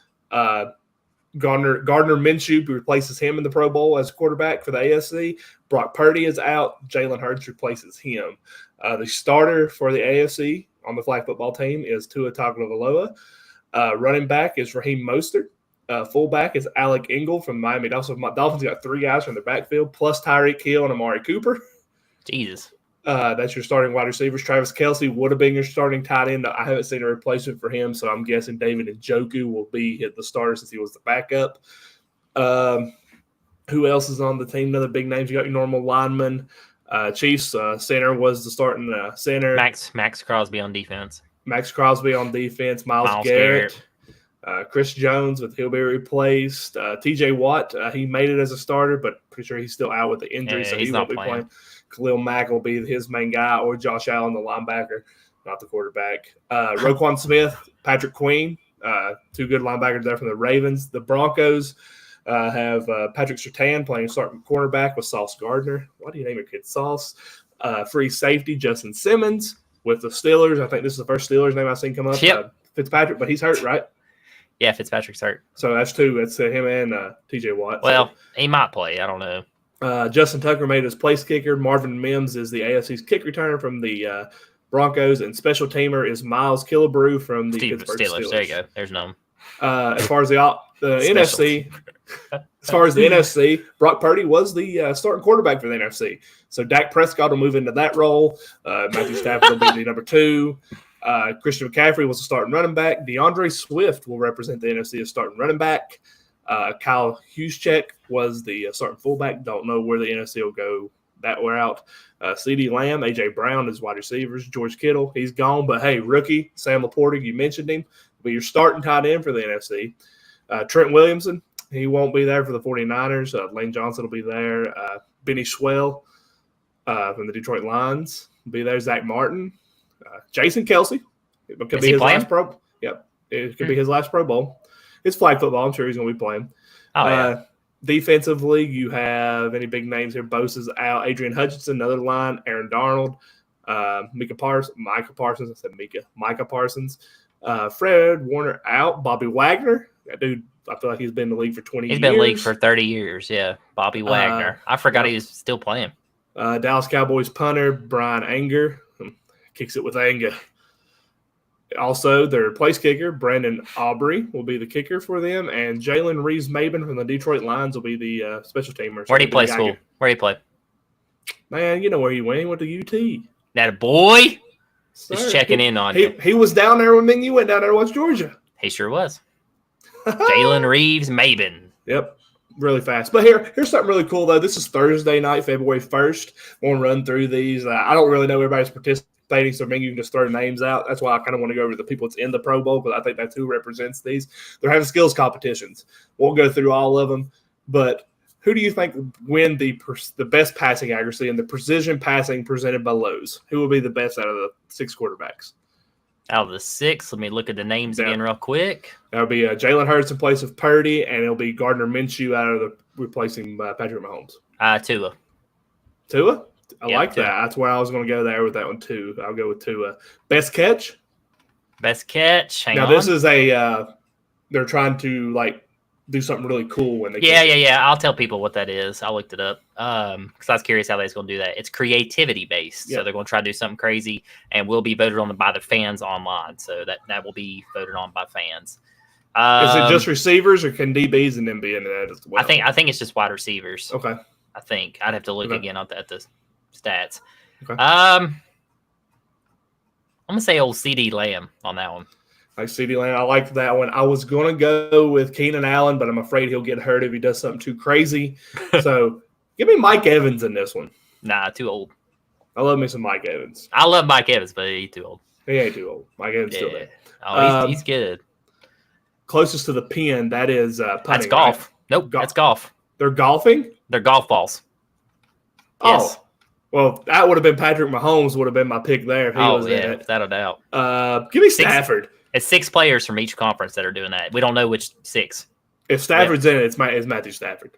Gardner Minshew replaces him in the Pro Bowl as quarterback for the AFC. Brock Purdy is out. Jalen Hurts replaces him. The starter for the AFC on the flag football team is Tua Tagovailoa. Running back is Raheem Mostert. Fullback is Alec Ingle from Miami Dolphins. Dolphins got 3 guys from the backfield, plus Tyreek Hill and Amari Cooper. Jesus. That's your starting wide receivers. Travis Kelce would have been your starting tight end. I haven't seen a replacement for him, so I'm guessing David Njoku will be the starter since he was the backup. Who else is on the team? Other big names. You got your normal linemen. Chiefs center was the starting center. Max Crosby on defense. Miles Garrett. Chris Jones, he'll be replaced. TJ Watt, he made it as a starter, but pretty sure he's still out with the injury, so he won't be playing. Khalil Mack will be his main guy, or Josh Allen, the linebacker, not the quarterback. Roquan Smith, Patrick Queen, 2 good linebackers there from the Ravens. The Broncos have Patrick Surtain playing starting cornerback with Sauce Gardner. Why do you name your kid Sauce? Free safety, Justin Simmons with the Steelers. I think this is the first Steelers name I've seen come up. Yep. Fitzpatrick, but he's hurt, right? Yeah, Fitzpatrick's hurt. So that's 2. That's him and TJ Watt. Well, he might play. I don't know. Justin Tucker made his place kicker. Marvin Mims is the AFC's kick returner from the Broncos, and special teamer is Miles Killebrew from the Pittsburgh Steelers. There you go. There's none. As far as the NFC, Brock Purdy was the starting quarterback for the NFC. So Dak Prescott will move into that role. Matthew Stafford will be the number 2. Christian McCaffrey was the starting running back. DeAndre Swift will represent the NFC as starting running back. Kyle Juszczyk was the starting fullback. Don't know where the NFC will go that route. CeeDee Lamb, A.J. Brown is wide receivers. George Kittle, he's gone. But, hey, rookie Sam Laporta, you mentioned him, will be your starting tight end for the NFC. Trent Williamson, he won't be there for the 49ers. Lane Johnson will be there. Benny Schwell from the Detroit Lions will be there. Zach Martin. Jason Kelce. It could be his last Pro. Yep, it could be his last Pro Bowl. It's flag football. I'm sure he's going to be playing. Defensively, you have any big names here? Bosa's out. Adrian Hutchinson, another line. Aaron Darnold. Micah Parsons. Fred Warner out. Bobby Wagner. That dude, I feel like he's been in the league for 20 years. He's been in the league for 30 years, yeah. Bobby Wagner. I forgot he was still playing. Dallas Cowboys punter Brian Anger. Kicks it with anger. Also, their place kicker, Brandon Aubrey, will be the kicker for them, and Jalen Reeves-Maben from the Detroit Lions will be the special teamer. Where did he play school? Where did he play? Man, you know where he went. He went to UT. That a boy? Just checking in on you. He was down there when you went down there to watch Georgia. He sure was. Jalen Reeves-Maben. Yep. Really fast. But here's something really cool, though. This is Thursday night, February 1st. We'll run through these. I don't really know everybody's participating, so maybe you can just throw names out. That's why I kind of want to go over the people that's in the Pro Bowl, because I think that's who represents these. They're having skills competitions. Won't go through all of them, but who do you think win the best passing accuracy and the precision passing presented by Lowe's? Who will be the best out of the 6 quarterbacks? Out of the 6, let me look at the names again real quick. That'll be Jalen Hurts in place of Purdy, and it'll be Gardner Minshew out of the replacing Patrick Mahomes. Tua. Tua? I like Tua. that. That's where I was going to go there with that one, too. I'll go with Tua. Best catch? Best catch. Hang on. This is they're trying to, do something really cool when they Yeah. I'll tell people what that is. I looked it up because I was curious how they're going to do that. It's creativity based, so they're going to try to do something crazy, and will be voted on by the fans online. So that will be voted on by fans. Is it just receivers, or can DBs and them be in that as well? I think it's just wide receivers. Okay. I think I'd have to look again at the stats. Okay. I'm gonna say old CD Lamb on that one. Like CeeDee Lamb, I like that one. I was going to go with Keenan Allen, but I'm afraid he'll get hurt if he does something too crazy. So give me Mike Evans in this one. Nah, too old. I love me some Mike Evans. I love Mike Evans, but he's too old. He ain't too old. Mike Evans still there. Oh, he's good. Closest to the pin, that is putting. That's golf. Right? Nope, that's golf. They're golfing? They're golf balls. Yes. Oh. Well, that would have been Patrick Mahomes would have been my pick there if he was in it. Without a doubt. Give me Stafford. It's 6 players from each conference that are doing that. We don't know which 6. If Stafford's in it, it's Matthew Stafford.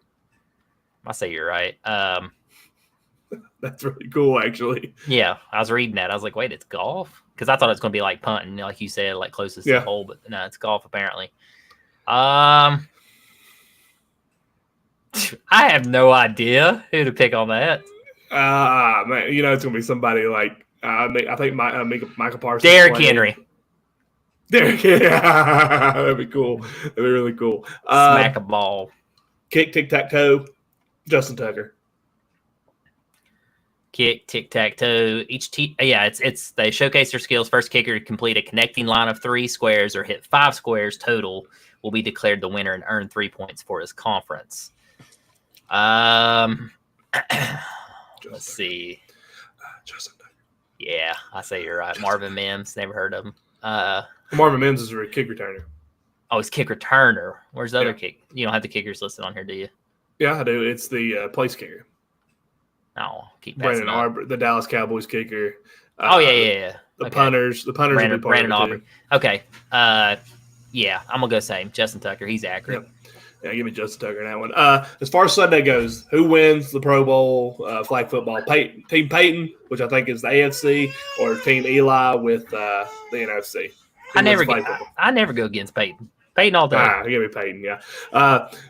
I say you're right. That's really cool, actually. Yeah, I was reading that. I was like, wait, it's golf? Because I thought it was going to be like punting, like you said, like closest to the hole. But no, it's golf, apparently. I have no idea who to pick on that. Man, it's going to be somebody like, I think Michael Parsons. Derrick Henry. Derrick Henry. That'd be cool. That'd be really cool. Smack a ball. Kick, tic-tac-toe. Justin Tucker. Kick, tic-tac-toe. It's they showcase their skills. First kicker to complete a connecting line of 3 squares or hit 5 squares total will be declared the winner and earn 3 points for his conference. Let's see. Justin Tucker. Yeah, I say you're right. Marvin Mims. Never heard of him. Marvin Mims is a kick returner. Oh, he's kick returner. Where's the other kick? You don't have the kickers listed on here, do you? Yeah, I do. It's the place kicker. No, keep Brandon Aubrey, the Dallas Cowboys kicker. Yeah. The punters. The punters. Brandon Aubrey. Okay. Yeah, I'm gonna go same. Justin Tucker. He's accurate. Yep. Yeah, give me Justin Tucker in that one. As far as Sunday goes, who wins the Pro Bowl flag football? Team Peyton, which I think is the AFC, or Team Eli with the NFC. I never go against Peyton. Peyton all day. Give me Peyton, yeah.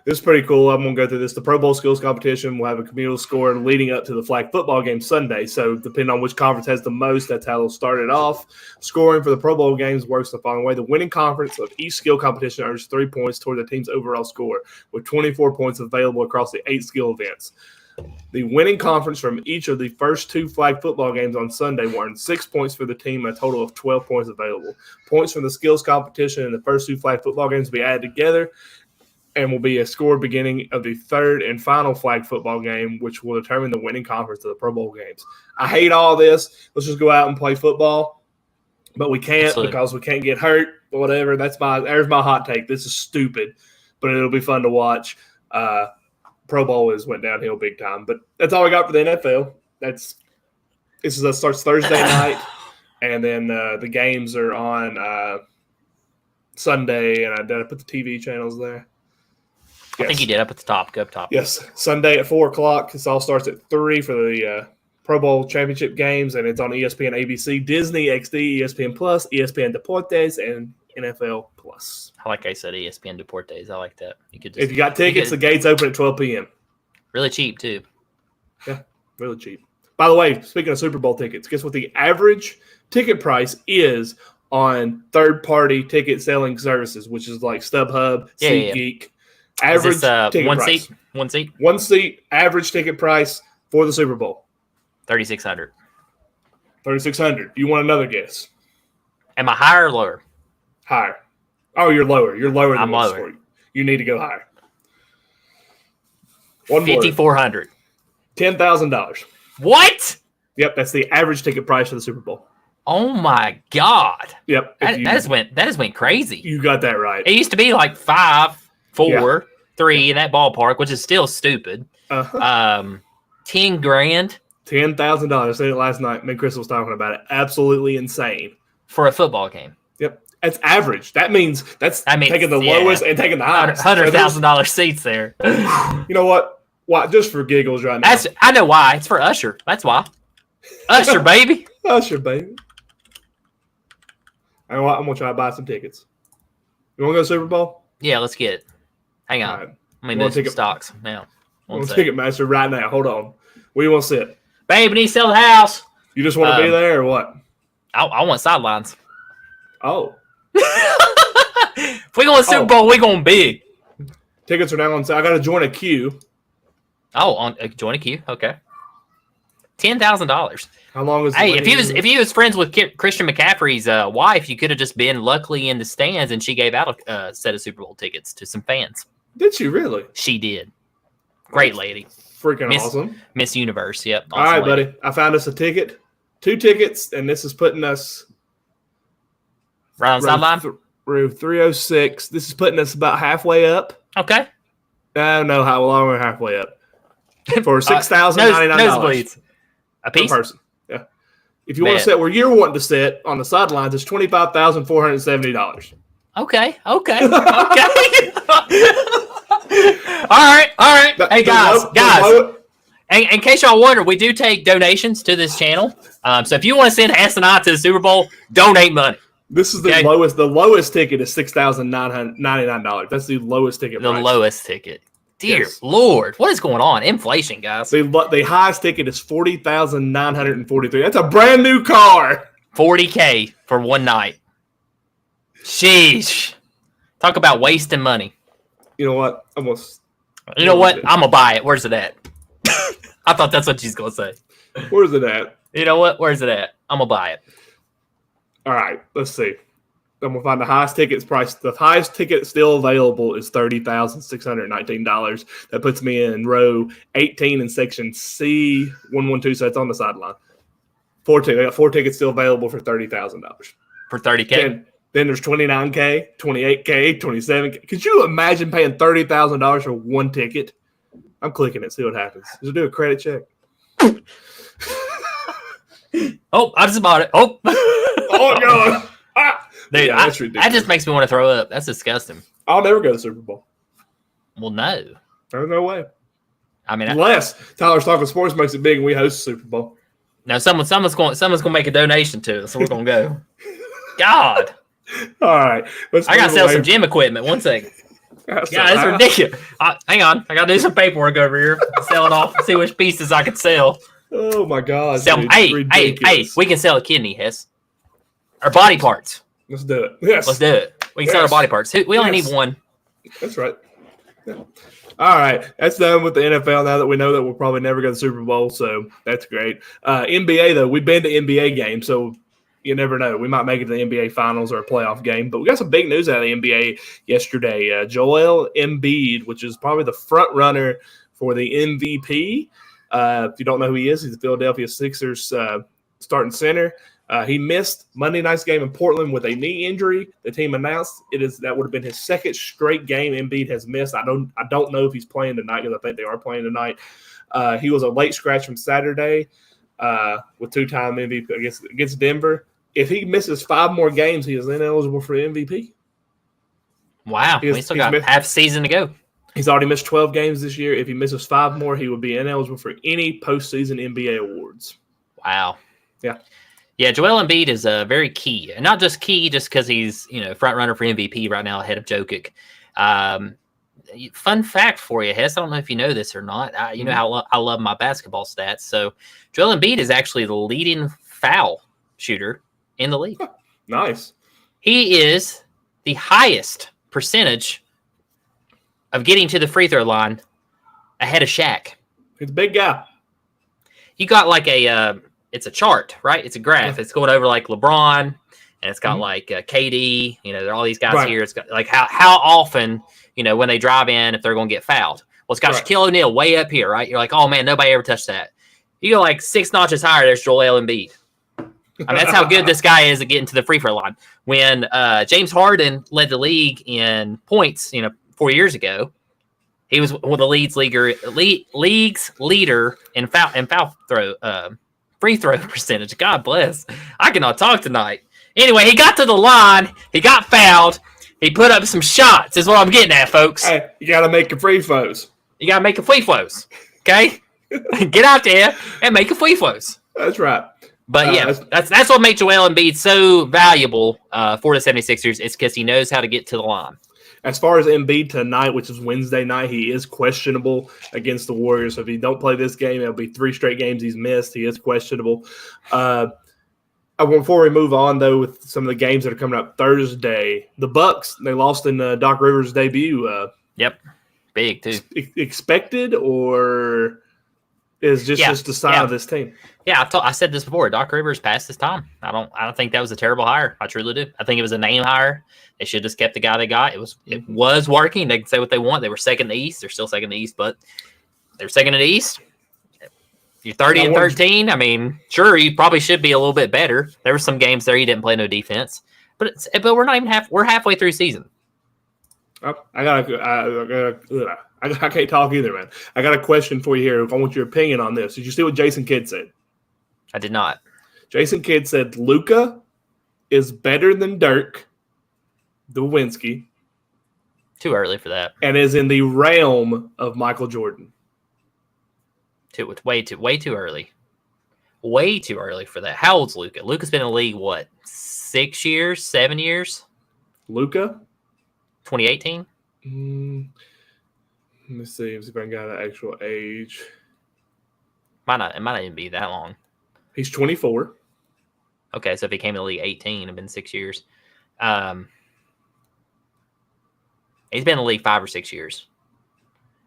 This is pretty cool. I'm going to go through this. The Pro Bowl skills competition will have a communal score leading up to the flag football game Sunday. So depending on which conference has the most, that's how they'll start it off. Scoring for the Pro Bowl games works the following way. The winning conference of each skill competition earns 3 points toward the team's overall score, with 24 points available across the 8 skill events. The winning conference from each of the first 2 flag football games on Sunday will earn 6 points for the team, a total of 12 points available. Points from the skills competition and the first 2 flag football games will be added together and will be a score beginning of the 3rd and final flag football game, which will determine the winning conference of the Pro Bowl games. I hate all this. Let's just go out and play football, but we can't because we can't get hurt or whatever. There's my hot take. This is stupid, but it'll be fun to watch. Pro Bowl went downhill big time, but that's all I got for the NFL. That starts Thursday night, and then the games are on Sunday. And did I put the TV channels there? Yes. I think you did up at the top. Go up top. Yes, Sunday at 4:00. This all starts at 3 for the Pro Bowl championship games, and it's on ESPN, ABC, Disney XD, ESPN Plus, ESPN Deportes, and NFL Plus. I like I said, ESPN Deportes. I like that. If you got tickets, the gates open at 12 p.m. Really cheap, too. Yeah, really cheap. By the way, speaking of Super Bowl tickets, guess what the average ticket price is on third-party ticket selling services, which is like StubHub, SeatGeek. Average ticket price. One seat? One seat, average ticket price for the Super Bowl. $3,600. $3,600. You want another guess? Am I higher or lower? Higher. Oh, you're lower. You're lower than I'm lower. You need to go higher. $5,400. $10,000. What? Yep, that's the average ticket price for the Super Bowl. Oh my God. Yep. That has went crazy. You got that right. It used to be like 5, 4, 3 in that ballpark, which is still stupid. $10,000. $10,000. I said it last night. Me and Chris was talking about it. Absolutely insane. for a football game. Yep. That's average. That means taking the lowest and taking the highest. $100,000 seats there. You know what? Why? Just for giggles right now. I know why. It's for Usher. That's why. Usher, baby. Usher, baby. I'm going to try to buy some tickets. You want to go to Super Bowl? Yeah, let's get it. Hang on. Right. Let me move some stocks now. I'm Ticketmaster right now. Hold on. Where you want to sit? Babe, we need to sell the house. You just want to be there or what? I want sidelines. Oh. If we go to Super Bowl, we going big. Tickets are now on sale. I got to join a queue. Oh, join a queue. Okay. $10,000. How long is? Hey, if he was friends with Christian McCaffrey's wife, you could have just been luckily in the stands, and she gave out a set of Super Bowl tickets to some fans. Did she really? She did. Great lady. Freaking awesome. Miss Universe. Yep. Awesome. All right, lady. Buddy. I found us a ticket. 2 tickets, and this is putting us right on the sideline. Row 306. This is putting us about halfway up. Okay. I don't know how long we're halfway up. For $6,099. Nosebleeds. A piece? Per person. Yeah. If you want to sit where you're wanting to sit on the sidelines, it's $25,470. Okay. All right. Hey, guys. In case y'all wonder, we do take donations to this channel. So if you want to send Hess and I to the Super Bowl, donate money. This is the lowest. The lowest ticket is $6,999. That's the lowest ticket. The lowest ticket. Dear Lord, what is going on? Inflation, guys. The highest ticket is $40,943. That's a brand new car. $40K for one night. Sheesh. Talk about wasting money. You know what? You know what? I'm gonna buy it. Where's it at? I thought that's what she's gonna say. Where's it at? You know what? Where's it at? I'm gonna buy it. All right, let's see. I'm gonna find the highest tickets price. The highest ticket still available is $30,619. That puts me in row 18 in section C112. So it's on the sideline. I got 4 tickets still available for $30,000. For $30K. And then there's $29K, $28K, $27K. Could you imagine paying $30,000 for one ticket? I'm clicking it. See what happens. Does it do a credit check? Oh, I just bought it. Oh, oh God. Dude, that's ridiculous. That just makes me want to throw up. That's disgusting. I'll never go to the Super Bowl. Well, no. There's no way. I mean, unless Tyler's Talking Sports makes it big and we host the Super Bowl. No, someone's going to make a donation to us, so we're going to go. God. All right. I got to sell some gym equipment. One second. Yeah, it's ridiculous. Hang on. I got to do some paperwork over here. Sell it off. See which pieces I can sell. Oh, my God. Hey, we can sell a kidney, Hess. Our body parts. Let's do it. Yes. Let's do it. We can sell our body parts. We only need one. That's right. Yeah. All right. That's done with the NFL now that we know that we'll probably never go to the Super Bowl, so that's great. NBA, though, we've been to NBA games, so you never know. We might make it to the NBA Finals or a playoff game, but we got some big news out of the NBA yesterday. Joel Embiid, which is probably the front runner for the MVP. If you don't know who he is, he's the Philadelphia Sixers starting center. He missed Monday night's game in Portland with a knee injury. The team announced that would have been his second straight game Embiid has missed. I don't know if he's playing tonight because I think they are playing tonight. He was a late scratch from Saturday with 2-time MVP against Denver. If he misses 5 more games, he is ineligible for MVP. Wow, we still got half season to go. He's already missed 12 games this year. If he misses 5 more, he would be ineligible for any postseason NBA awards. Wow. Yeah. Yeah, Joel Embiid is very key, and not just key just because he's front runner for MVP right now ahead of Jokic. Fun fact for you, Hess. I don't know if you know this or not. You know how I love my basketball stats. So Joel Embiid is actually the leading foul shooter in the league. Nice. He is the highest percentage of getting to the free throw line ahead of Shaq. He's a big guy. You got like it's a chart, right? It's a graph. It's going over like LeBron, and it's got like KD. There are all these guys here. It's got like how often, when they drive in, if they're going to get fouled. Well, it's got Shaquille O'Neal way up here, right? You're like, oh man, nobody ever touched that. You go like 6 notches higher. There's Joel Embiid. I mean, that's how good this guy is at getting to the free throw line. When James Harden led the league in points, 4 years ago, he was one of the league's leader in foul free throw percentage. God bless. I cannot talk tonight. Anyway, he got to the line. He got fouled. He put up some shots, is what I'm getting at, folks. Hey, you got to make a free throws. You got to make a free throws, okay? Get out there and make a free throws. That's right. But yeah, that's what makes Joel Embiid so valuable for the 76ers. It's because he knows how to get to the line. As far as Embiid tonight, which is Wednesday night, he is questionable against the Warriors. So if he don't play this game, it'll be 3 straight games he's missed. He is questionable. Before we move on, though, with some of the games that are coming up Thursday, the Bucks, they lost in Doc Rivers' debut. Yep, big too. Expected, or is just a sign of this team? Yeah, I said this before. Doc Rivers passed his time. I don't think that was a terrible hire. I truly do. I think it was a name hire. They should have just kept the guy they got. It was working. They can say what they want. They were second in the East. They're still second in the East, but they're second in the East. You're 30-13. I mean, sure, you probably should be a little bit better. There were some games there you didn't play no defense, but we're not even we're halfway through season. I can't talk either, man. I got a question for you here. I want your opinion on this. Did you see what Jason Kidd said? I did not. Jason Kidd said Luka is better than Dirk Nowitzki. Too early for that. And is in the realm of Michael Jordan. Way too early. Way too early for that. How old's Luka? Luka's been in the league, what, 6 years, 7 years? Luka? 2018? Let me see if I can get an actual age. It might not even be that long. He's 24. Okay, so if he came in the league 18, it'd been 6 years. He's been in the league 5 or 6 years.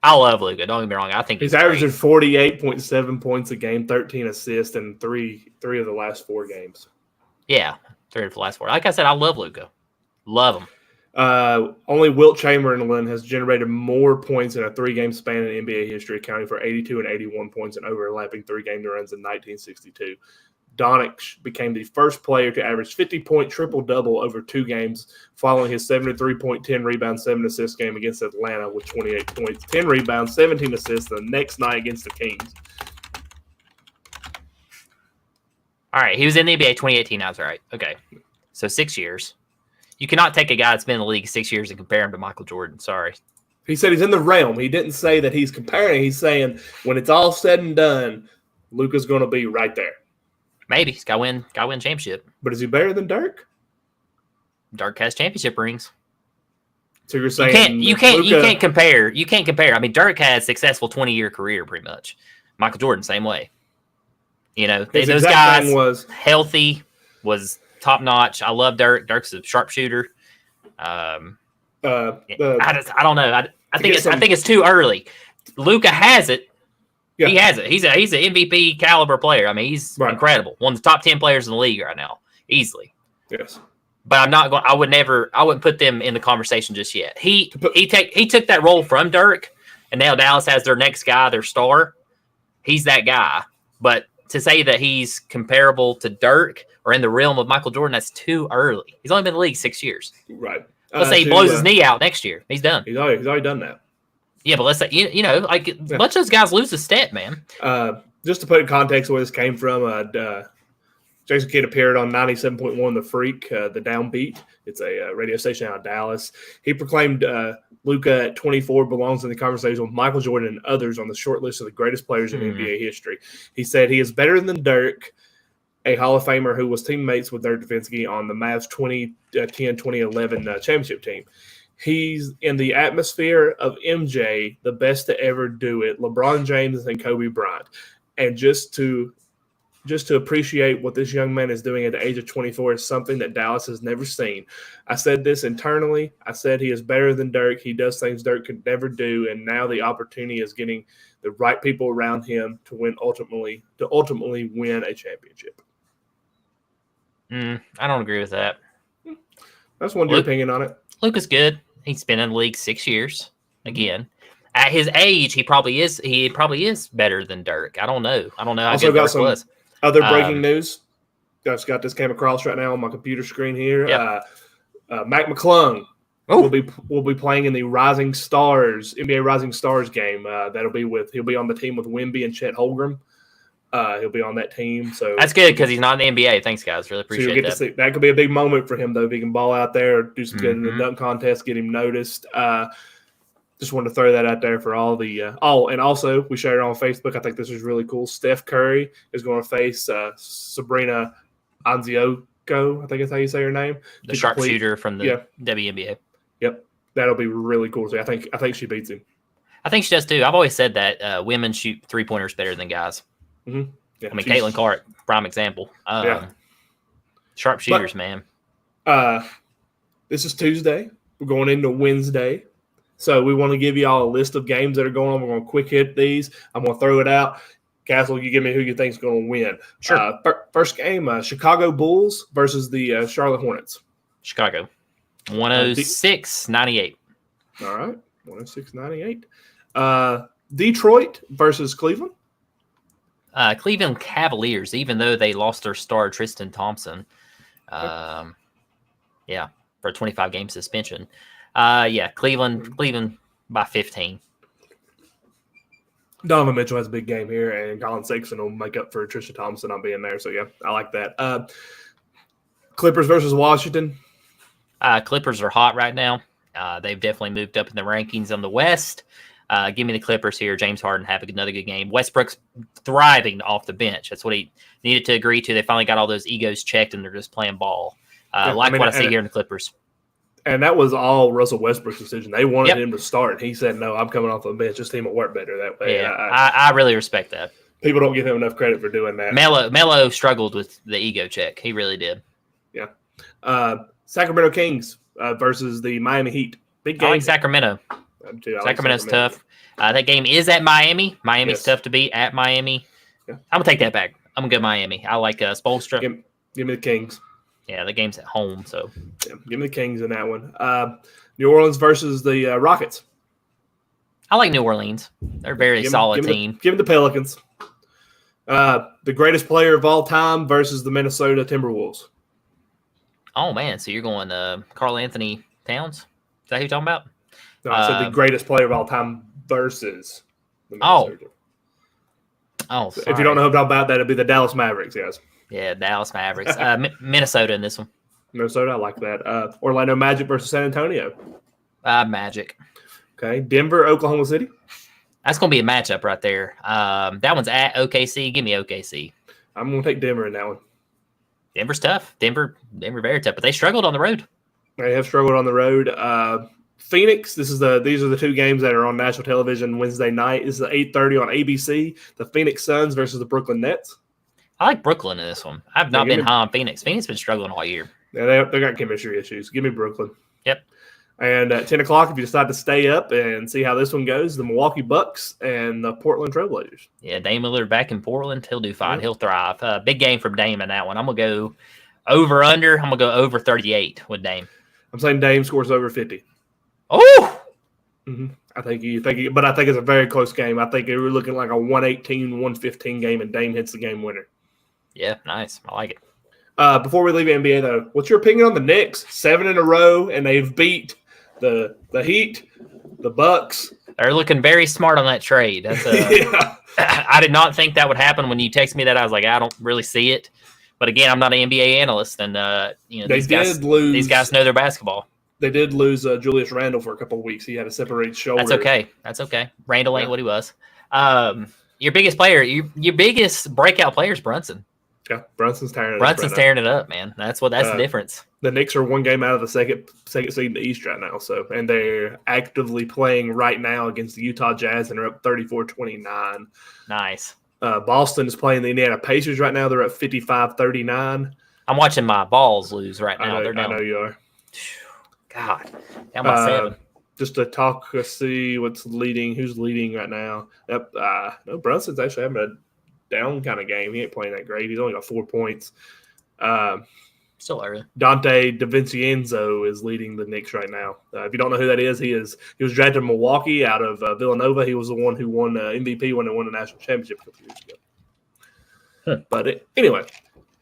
I love Luka. Don't get me wrong. I think he's averaging 48.7 points a game, 13 assists, and three of the last 4 games. Yeah, 3 of the last 4. Like I said, I love Luka. Love him. Only Wilt Chamberlain has generated more points in a 3-game span in NBA history, accounting for 82 and 81 points in overlapping 3-game runs in 1962. Doncic became the first player to average 50-point triple-double over 2 games, following his 73-point, 10-rebound, 7-assist game against Atlanta with 28 points, 10 rebounds, 17 assists the next night against the Kings. All right, he was in the NBA 2018. I was right. Okay, so 6 years. You cannot take a guy that's been in the league 6 years and compare him to Michael Jordan. Sorry. He said he's in the realm. He didn't say that he's comparing. He's saying when it's all said and done, Luka's going to be right there. Maybe he's got to win championship. But is he better than Dirk? Dirk has championship rings. So you're saying you can't compare. You can't compare. I mean, Dirk had a successful 20-year career, pretty much. Michael Jordan, same way. You know, those guys was healthy, was top notch. I love Dirk. Dirk's a sharpshooter. I don't know. I think it's too early. Luka has it. Yeah. He has it. He's an MVP caliber player. I mean, he's incredible. One of the top 10 players in the league right now, easily. Yes. But I'm not going. I wouldn't put them in the conversation just yet. He took that role from Dirk, and now Dallas has their next guy, their star. He's that guy. But to say that he's comparable to Dirk or in the realm of Michael Jordan, that's too early. He's only been in the league 6 years. Right. Let's say he blows his knee out next year. He's done. He's already done that. Yeah, but let's say much of those guys lose a step, man. Just to put in context where this came from, Jason Kidd appeared on 97.1 The Freak, the Downbeat. It's a radio station out of Dallas. He proclaimed Luka at 24 belongs in the conversation with Michael Jordan and others on the short list of the greatest players in NBA history. He said he is better than Dirk, a Hall of Famer who was teammates with Dirk Nowitzki on the Mavs 2010-2011 championship team. He's in the atmosphere of MJ, the best to ever do it, LeBron James and Kobe Bryant. And just to appreciate what this young man is doing at the age of 24 is something that Dallas has never seen. I said this internally. I said he is better than Dirk. He does things Dirk could never do, and now the opportunity is getting the right people around him to ultimately win a championship. I don't agree with that. That's your opinion on it. Luka's good. He's been in the league 6 years. Again, at his age, he probably is better than Dirk. I don't know. How good Dirk was. Other breaking news. I've got this came across right now on my computer screen here. Yep. Mac McClung will be playing in the Rising Stars NBA Rising Stars game. He'll be on the team with Wemby and Chet Holmgren. He'll be on that team. So that's good because he's not in the NBA. Thanks, guys. Really so you'll appreciate get that. to see that. Could be a big moment for him though if he can ball out there, do some good in the Mhm. dunk contest, get him noticed. Just wanted to throw that out there for all the and also we shared it on Facebook. I think this is really cool. Steph Curry is going to face Sabrina Anzioko. I think that's how you say her name. The sharpshooter from the WNBA. Yep, that'll be really cool. So I think she beats him. I think she does too. I've always said that women shoot 3-pointers better than guys. Mm-hmm. Yeah, I mean, Caitlin Clark, prime example. Sharpshooters, man. This is Tuesday. We're going into Wednesday. So we want to give you all a list of games that are going on. We're going to quick hit these. I'm going to throw it out. Castle, you give me who you think is going to win. Sure. First game, Chicago Bulls versus the Charlotte Hornets. Chicago. 106-98. All right. 106-98. Detroit versus Cleveland. Cleveland Cavaliers, even though they lost their star Tristan Thompson. For a 25-game suspension. Cleveland by 15. Donovan Mitchell has a big game here, and Colin Sexton will make up for Tristan Thompson not being there. So, yeah, I like that. Clippers versus Washington. Clippers are hot right now. They've definitely moved up in the rankings on the West. Give me the Clippers here. James Harden having another good game. Westbrook's thriving off the bench. That's what he needed to agree to. They finally got all those egos checked, and they're just playing ball. What I see here in the Clippers. And that was all Russell Westbrook's decision. They wanted him to start. He said, no, I'm coming off the bench. This team will work better that way. Yeah, I really respect that. People don't give him enough credit for doing that. Melo struggled with the ego check. He really did. Yeah. Sacramento Kings versus the Miami Heat. Big game. I like Sacramento. Sacramento's tough. That game is at Miami. Miami's tough to beat at Miami. Yeah. I'm going to take that back. I'm going to go Miami. I like Spoelstra. Give me the Kings. Yeah, the game's at home, so. Yeah, give me the Kings in that one. New Orleans versus the Rockets. I like New Orleans. They're a very solid team. Give me the Pelicans. The greatest player of all time versus the Minnesota Timberwolves. Oh, man. So you're going Karl Anthony Towns? Is that who you're talking about? No, I said the greatest player of all time versus the Minnesota. Oh, so if you don't know who I'm talking about, that'd be the Dallas Mavericks, yes. Yeah, Dallas Mavericks. Minnesota in this one. Minnesota, I like that. Orlando Magic versus San Antonio. Magic. Okay. Denver, Oklahoma City. That's going to be a matchup right there. That one's at OKC. Give me OKC. I'm going to take Denver in that one. Denver's tough. Denver very tough, but they struggled on the road. They have struggled on the road. Phoenix, these are the two games that are on national television Wednesday night. This is 8:30 on ABC. The Phoenix Suns versus the Brooklyn Nets. I like Brooklyn in this one. I've not been high on Phoenix. Phoenix has been struggling all year. Yeah, they got chemistry issues. Give me Brooklyn. Yep. And at 10 o'clock, if you decide to stay up and see how this one goes, the Milwaukee Bucks and the Portland Trailblazers. Yeah, Dame Lillard back in Portland. He'll do fine. Yep. He'll thrive. Big game from Dame in that one. I'm going to go over-under. I'm going to go over 38 with Dame. I'm saying Dame scores over 50. Oh! Mm-hmm. I think it's a very close game. I think we're looking like a 118-115 game, and Dame hits the game winner. Yeah, nice. I like it. Before we leave NBA, though, what's your opinion on the Knicks? 7 in a row, and they've beat the Heat, the Bucks. They're looking very smart on that trade. That's I did not think that would happen. When you text me that, I was like, I don't really see it. But again, I'm not an NBA analyst, and these guys know their basketball. They did lose Julius Randle for a couple of weeks. He had a separated shoulder. That's okay. Randle ain't what he was. Your biggest player, your biggest breakout player is Brunson. Yeah, Brunson's tearing it up, man. That's the difference. The Knicks are one game out of the second seed in the East right now, and they're actively playing right now against the Utah Jazz, and they're up 34-29. Nice. Boston is playing the Indiana Pacers right now. They're up 55-39. I'm watching my balls lose right now. I know you are. God, down by 7. Just to talk, see who's leading right now. Yep. No, Brunson's actually having a down kind of game. He ain't playing that great. He's only got 4 points. Still early. Dante DiVincenzo is leading the Knicks right now. If you don't know who that is, he was drafted in Milwaukee out of Villanova. He was the one who won MVP when they won the national championship a couple years ago. But anyway,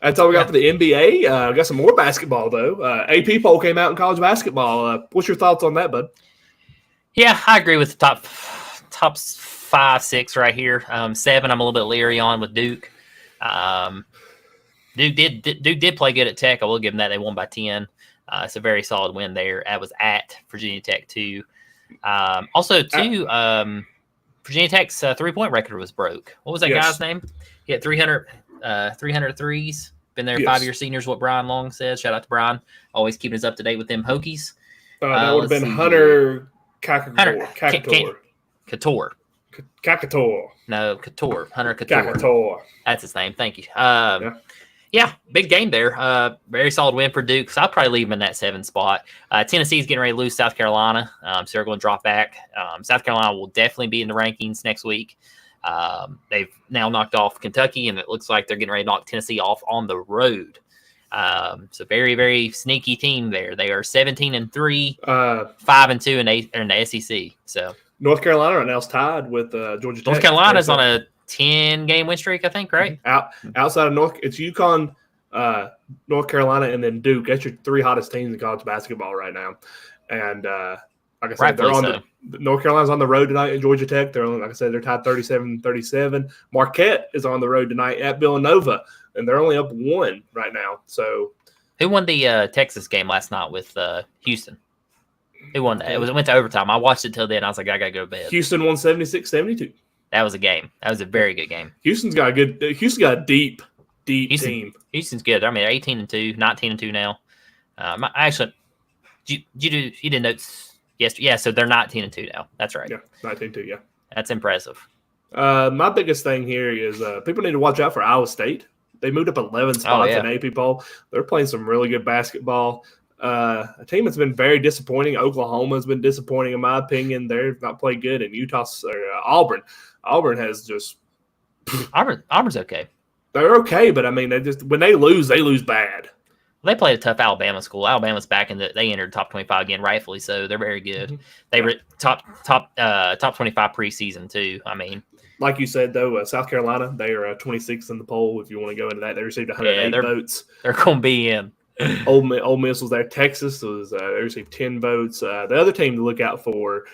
that's all we got for the NBA. We got some more basketball, though. AP poll came out in college basketball. What's your thoughts on that, bud? Yeah, I agree with the top 5, 6 right here. 7, I'm a little bit leery on with Duke. Duke did play good at Tech. I will give them that. They won by 10. It's a very solid win there. That was at Virginia Tech too. Also, too, Virginia Tech's 3-point record was broke. What was that guy's name? He had 300 threes. Been there 5-year seniors, what Brian Long said. Shout out to Brian. Always keeping us up to date with them Hokies. That would have been Hunter Kakator. No, Couture. Hunter Couture. Kakator. That's his name. Thank you. Yeah, big game there. Very solid win for Duke. So I'll probably leave them in that 7 spot. Tennessee's getting ready to lose South Carolina. So they're going to drop back. South Carolina will definitely be in the rankings next week. They've now knocked off Kentucky, and it looks like they're getting ready to knock Tennessee off on the road. So very, very sneaky team there. They are 17-3, 5-2 in the SEC. So North Carolina right now is tied with Georgia Tech. North Carolina's on a 10-game win streak, I think, right? Outside of it's UConn, North Carolina, and then Duke. That's your 3 hottest teams in college basketball right now. And like I said, they're on North Carolina's on the road tonight at Georgia Tech. They're like I said, they're tied 37-37. Marquette is on the road tonight at Villanova, and they're only up 1 right now. So, who won the Texas game last night with Houston? Who won that? It went to overtime. I watched it till then. I was like, I gotta go to bed. Houston won 76-72. That was a game. That was a very good game. Houston's got a deep team. Houston's good. I mean, they're 18-2, 19-2 now. Actually, you didn't know yesterday. Yeah, so they're 19-2 now. That's right. Yeah, 19-2. Yeah, that's impressive. My biggest thing here is people need to watch out for Iowa State. They moved up 11 spots in AP poll. They're playing some really good basketball. A team that's been very disappointing. Oklahoma has been disappointing, in my opinion. They've not played good. And Auburn. Auburn has just Auburn's okay. They're okay, but I mean, when they lose bad. Well, they played a tough Alabama school. Alabama's back they entered top 25 again, rightfully so. They're very good. Mm-hmm. They were top 25 preseason too. I mean, like you said though, South Carolina, they are 26th in the poll. If you want to go into that, they received 108 votes. They're going to be in. Ole Miss was there. Texas was they received 10 votes. The other team to look out for,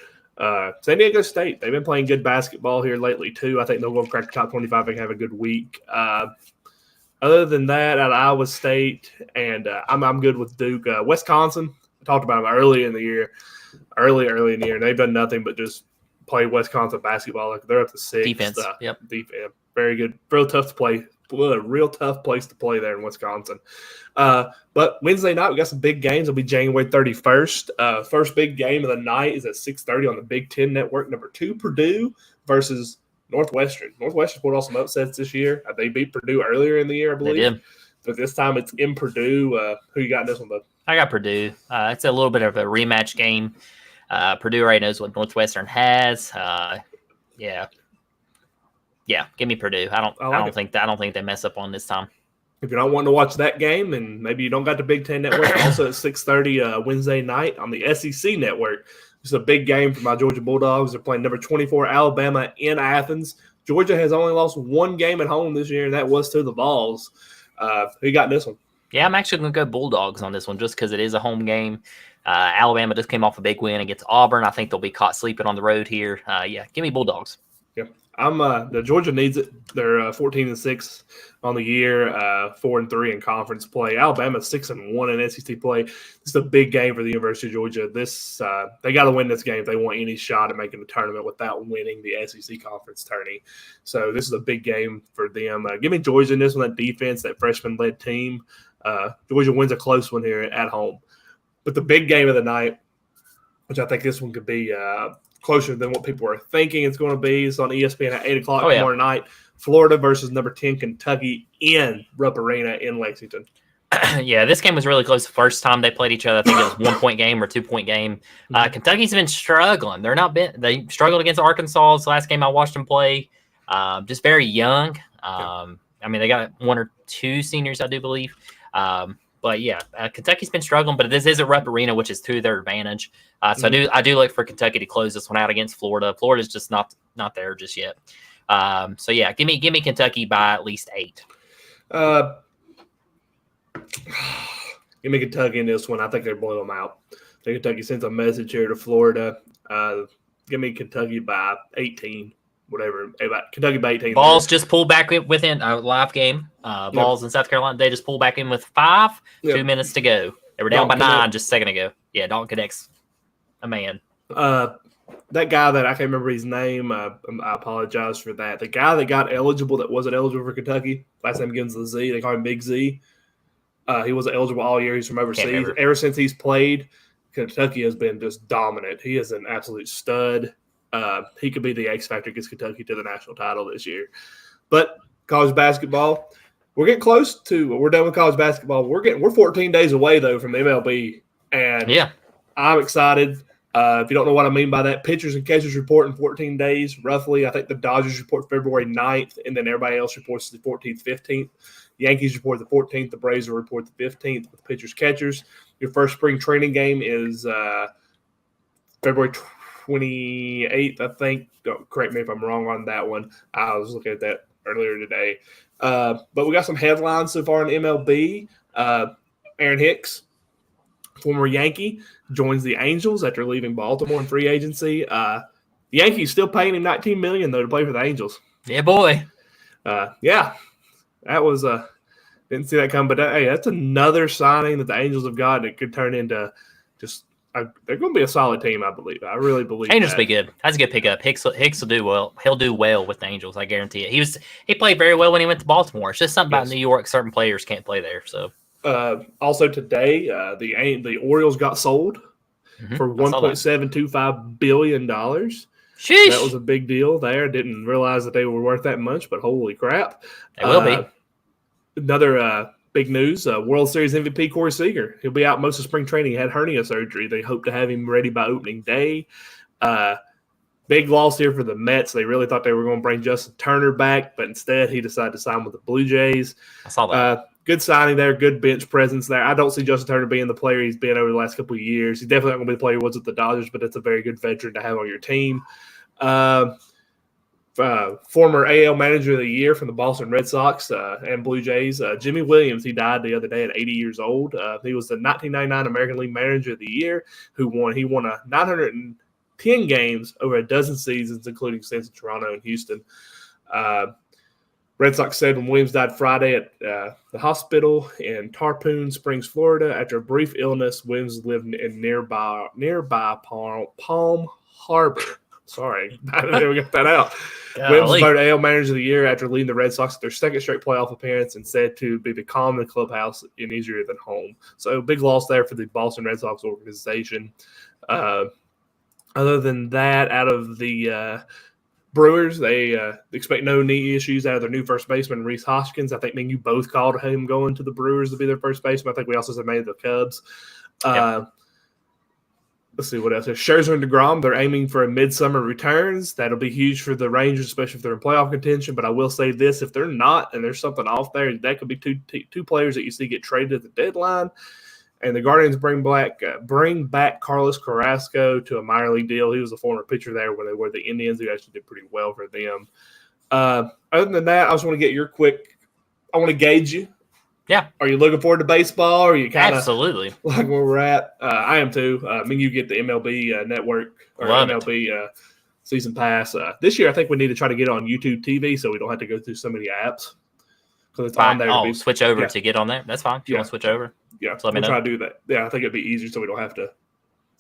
San Diego State. They've been playing good basketball here lately too. I think they'll go crack the top 25 and have a good week. Other than that, at Iowa State, and I'm good with Duke. Wisconsin, I talked about them early in the year. And they've done nothing but just play Wisconsin basketball. Like they're up to 6th. Defense. Defense. Very good. Real tough to play. A real tough place to play there in Wisconsin. But Wednesday night, we got some big games. It'll be January 31st. First big game of the night is at 6:30 on the Big Ten Network. Number 2, Purdue versus Northwestern. Northwestern pulled off some upsets this year. They beat Purdue earlier in the year, I believe. They did. But this time it's in Purdue. Who you got in this one, bud? I got Purdue. It's a little bit of a rematch game. Purdue already knows what Northwestern has. Yeah, give me Purdue. I don't think they mess up on this time. If you're not wanting to watch that game, and maybe you don't got the Big Ten Network, also at 6:30 Wednesday night on the SEC Network. It's a big game for my Georgia Bulldogs. They're playing number 24 Alabama in Athens. Georgia has only lost 1 game at home this year, and that was to the Vols. Who you got in this one? Yeah, I'm actually going to go Bulldogs on this one just because it is a home game. Alabama just came off a big win against Auburn. I think they'll be caught sleeping on the road here. Give me Bulldogs. Yeah, the Georgia needs it. They're 14-6 on the year, 4-3 in conference play. Alabama's 6-1 in SEC play. This is a big game for the University of Georgia. They got to win this game if they want any shot at making the tournament without winning the SEC conference tourney. So this is a big game for them. Give me Georgia in this one. That defense, that freshman-led team. Georgia wins a close one here at home. But the big game of the night, which I think this one could be closer than what people are thinking it's going to be. It's on ESPN at 8 o'clock tomorrow night. Florida versus number 10 Kentucky in Rupp Arena in Lexington. Yeah, this game was really close the first time they played each other. I think it was 1-point game or 2-point game. Kentucky's been struggling. They struggled against Arkansas. This last game I watched them play. Just very young. I mean, they got 1 or 2 seniors, I do believe. But yeah, Kentucky's been struggling, but this is a Rupp Arena, which is to their advantage. So I do look for Kentucky to close this one out against Florida. Florida's just not there just yet. So yeah, give me Kentucky by at least 8. Give me Kentucky in this one. I think they blow them out. I think Kentucky sends a message here to Florida. Give me Kentucky by 18. whatever. Kentucky by 18. Vols just pulled back within a live game. Vols in South Carolina, they just pulled back in with 5, 2 minutes to go. They were down by 9 just a second ago. Yeah, Dalton Connect's a man. That guy that I can't remember his name, I apologize for that. The guy that got eligible that wasn't eligible for Kentucky, last name begins with a Z. They call him Big Z. He wasn't eligible all year. He's from overseas. Ever since he's played, Kentucky has been just dominant. He is an absolute stud. He could be the X factor, gets Kentucky to the national title this year. But college basketball, we're getting close to. We're done with college basketball. We're 14 days away though from the MLB, and I'm excited. If you don't know what I mean by that, pitchers and catchers report in 14 days, roughly. I think the Dodgers report February 9th, and then everybody else reports the 14th, 15th. Yankees report the 14th. The Braves will report the 15th with pitchers, catchers. Your first spring training game is February 28th, I think. Don't correct me if I'm wrong on that one. I was looking at that earlier today. But we got some headlines so far in MLB. Aaron Hicks, former Yankee, joins the Angels after leaving Baltimore in free agency. The Yankees still paying him $19 million though to play for the Angels. Yeah, boy. That was didn't see that come, but hey, that's another signing that the Angels have gotten. It could turn into just they're going to be a solid team, I believe. I really believe Angels will be good. That's a good pickup. Hicks will do well. He'll do well with the Angels, I guarantee it. He played very well when he went to Baltimore. It's just something about New York. Certain players can't play there. So also today, the Orioles got sold for $1.725 billion. Sheesh. That was a big deal there. Didn't realize that they were worth that much, but holy crap. They will be. Another big news, World Series MVP Corey Seager. He'll be out most of spring training. He had hernia surgery. They hope to have him ready by opening day. Big loss here for the Mets. They really thought they were going to bring Justin Turner back, but instead he decided to sign with the Blue Jays. I saw that. Good signing there, good bench presence there. I don't see Justin Turner being the player he's been over the last couple of years. He's definitely not going to be the player he was with the Dodgers, but it's a very good veteran to have on your team. Former AL Manager of the Year from the Boston Red Sox and Blue Jays, Jimmy Williams. He died the other day at 80 years old. He was the 1999 American League Manager of the Year He won 910 games over a dozen seasons, including stints in Toronto and Houston. Red Sox said when Williams died Friday at the hospital in Tarpon Springs, Florida, after a brief illness. Williams lived in nearby Palm Harbor. Sorry, I never got that out. Williams was voted AL Manager of the Year after leading the Red Sox to their second straight playoff appearance and said to be the calm in the clubhouse and easier than home. So big loss there for the Boston Red Sox organization. Other than that, out of the Brewers, they expect no knee issues out of their new first baseman, Rhys Hoskins. I think me and you both called him going to the Brewers to be their first baseman. I think we also said maybe the Cubs. Let's see what else. Scherzer and DeGrom, they're aiming for a midsummer returns. That'll be huge for the Rangers, especially if they're in playoff contention. But I will say this, if they're not and there's something off there, that could be two players that you see get traded at the deadline. And the Guardians bring back Carlos Carrasco to a minor league deal. He was a former pitcher there when they were the Indians, who actually did pretty well for them. Other than that, I just want to get I want to gauge you. Yeah. Are you looking forward to baseball? Or are you kind of absolutely like where we're at? I am too. I mean, you get the MLB network or MLB season pass. This year, I think we need to try to get on YouTube TV so we don't have to go through so many apps. Because it's on there. Switch over to get on there. That's fine. If you want to switch over. Yeah, so we'll try to do that. Yeah, I think it'd be easier so we don't have to.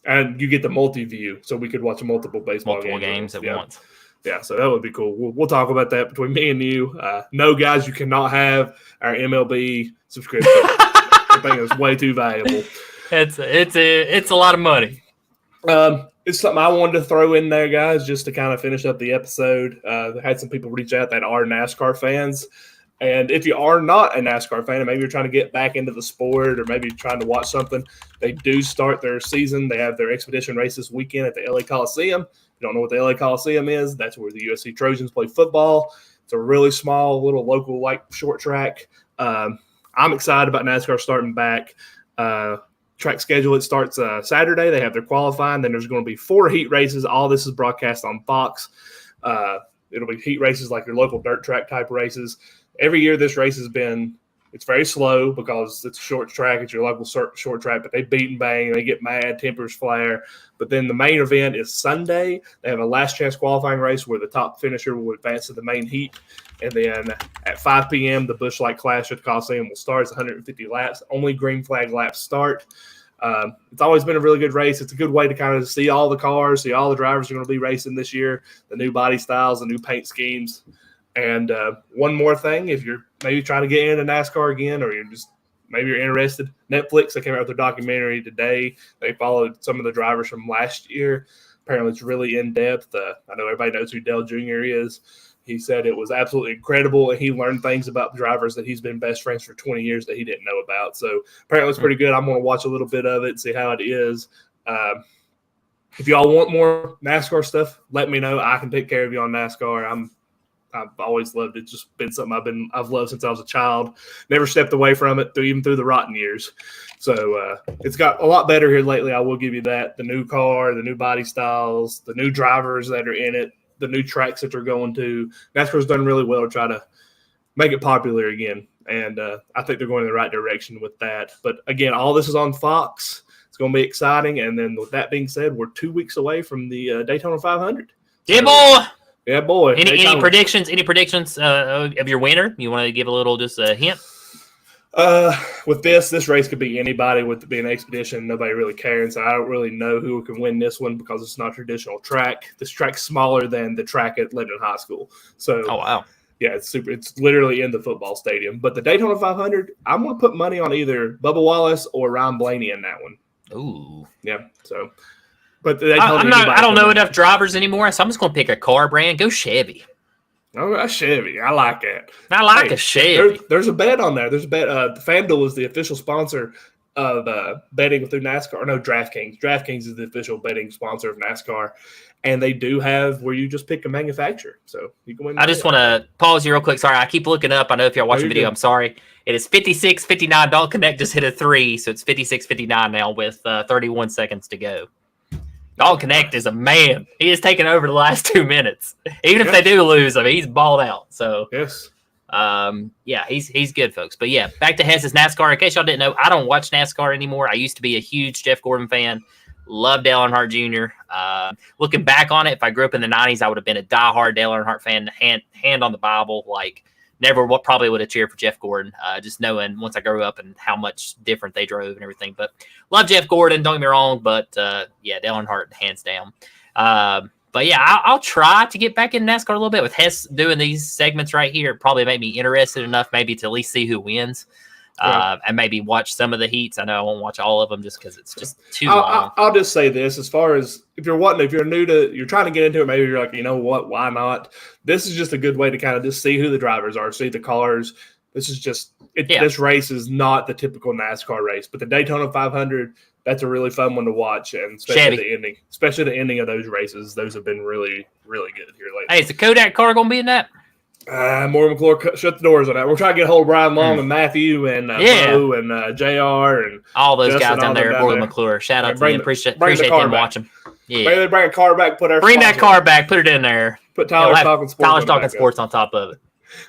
And you get the multi-view, so we could watch multiple games at once. Yeah, so that would be cool. We'll talk about that between me and you. No, guys, you cannot have our MLB subscription. I think it's way too valuable. It's a lot of money. It's something I wanted to throw in there, guys, just to kind of finish up the episode. I had some people reach out that are NASCAR fans. And if you are not a NASCAR fan, and maybe you're trying to get back into the sport or maybe trying to watch something, they do start their season. They have their expedition race this weekend at the LA Coliseum. If you don't know what the LA Coliseum is, that's where the USC Trojans play football. It's a really small, little local, short track. I'm excited about NASCAR starting back. Track schedule, it starts Saturday. They have their qualifying. Then there's going to be 4 heat races. All this is broadcast on Fox. It'll be heat races like your local dirt track type races. Every year this race has been It's very slow because it's a short track. It's your local short track, but they beat and bang. They get mad, tempers flare. But then the main event is Sunday. They have a last chance qualifying race where the top finisher will advance to the main heat. And then at 5 p.m., the Busch Light Clash at the Coliseum will start. It's 150 laps. Only green flag laps start. It's always been a really good race. It's a good way to kind of see all the cars, see all the drivers are going to be racing this year, the new body styles, the new paint schemes. And one more thing, if you're maybe trying to get into NASCAR again, or maybe you're interested, Netflix, they came out with their documentary today. They followed some of the drivers from last year. Apparently it's really in-depth. I know everybody knows who Dale Jr. is. He said it was absolutely incredible, and he learned things about drivers that he's been best friends for 20 years that he didn't know about. So apparently it's pretty good. I'm going to watch a little bit of it, see how it is. If y'all want more NASCAR stuff, let me know. I can take care of you on NASCAR. I've always loved it. It's just been something I've loved since I was a child. Never stepped away from it, even through the rotten years. So it's got a lot better here lately. I will give you that. The new car, the new body styles, the new drivers that are in it, the new tracks that they're going to. NASCAR's done really well to try to make it popular again. And I think they're going in the right direction with that. But again, all this is on Fox. It's going to be exciting. And then with that being said, we're 2 weeks away from the Daytona 500. Yeah, boy. Yeah, boy. Any predictions? Any predictions of your winner? You want to give a little just a hint? With this race could be anybody with it being an expedition. Nobody really cares. So I don't really know who can win this one because it's not a traditional track. This track's smaller than the track at Lebanon High School. So, oh wow, yeah, it's super. It's literally in the football stadium. But the Daytona 500, I'm going to put money on either Bubba Wallace or Ryan Blaney in that one. Ooh, yeah. So, but I don't know enough drivers anymore, so I'm just going to pick a car brand. Go Chevy. Oh, a Chevy. I like that. I like a Chevy. There's a bet on there. There's a bet. FanDuel is the official sponsor of betting through NASCAR. No, DraftKings. DraftKings is the official betting sponsor of NASCAR. And they do have where you just pick a manufacturer. So you can win. I just want to pause you real quick. Sorry, I keep looking up. I know if you're watching the video, I'm sorry. It is 56:59. Dalton Connect just hit a 3, so it's 56:59 now with 31 seconds to go. Dalton Connect is a man. He has taken over the last 2 minutes. Even if they do lose, I mean, he's balled out. So yes. Yeah, he's good, folks. But yeah, back to Hess's NASCAR. In case y'all didn't know, I don't watch NASCAR anymore. I used to be a huge Jeff Gordon fan. Loved Dale Earnhardt Jr. Looking back on it, if I grew up in the 90s, I would have been a diehard Dale Earnhardt fan, hand on the Bible. Like, never probably would have cheered for Jeff Gordon, just knowing once I grew up and how much different they drove and everything. But love Jeff Gordon, don't get me wrong. But yeah, Dale Earnhardt, hands down. But yeah, I'll try to get back in NASCAR a little bit with Hess doing these segments right here. It probably made me interested enough maybe to at least see who wins. And maybe watch some of the heats. I know I won't watch all of them just because it's just too long. I'll just say this: as far as if you're trying to get into it, maybe you're like, you know what, why not? This is just a good way to kind of just see who the drivers are, see the cars. This is just This race is not the typical NASCAR race, but the Daytona 500, that's a really fun one to watch, and especially the ending of those races. Those have been really, really good here lately. Hey, is the Kodak car going to be in that? Morgan McClure shut the doors on that. We're trying to get a hold of Brian Long and Matthew and Bo and JR and all those guys down there. Morgan McClure. Shout out to them. Appreciate them watching. Yeah. Maybe they bring a car back. Bring that car back. Put it in there. Put Tyler's Talking Sports. Tyler's Talking Sports on top of it.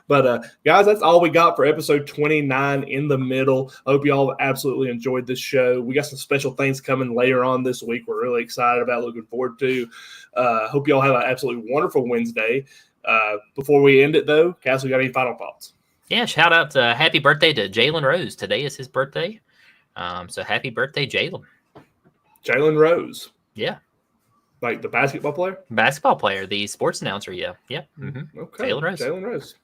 But, guys, that's all we got for episode 29 in the middle. I hope you all absolutely enjoyed this show. We got some special things coming later on this week we're really excited about, looking forward to. Hope you all have an absolutely wonderful Wednesday. Before we end it, though, Cass, we got any final thoughts? Yeah, shout out to happy birthday to Jalen Rose. Today is his birthday. So happy birthday, Jalen. Jalen Rose. Yeah. Like the basketball player? Basketball player, the sports announcer, yeah. Yeah. Mm-hmm. Okay. Jalen Rose.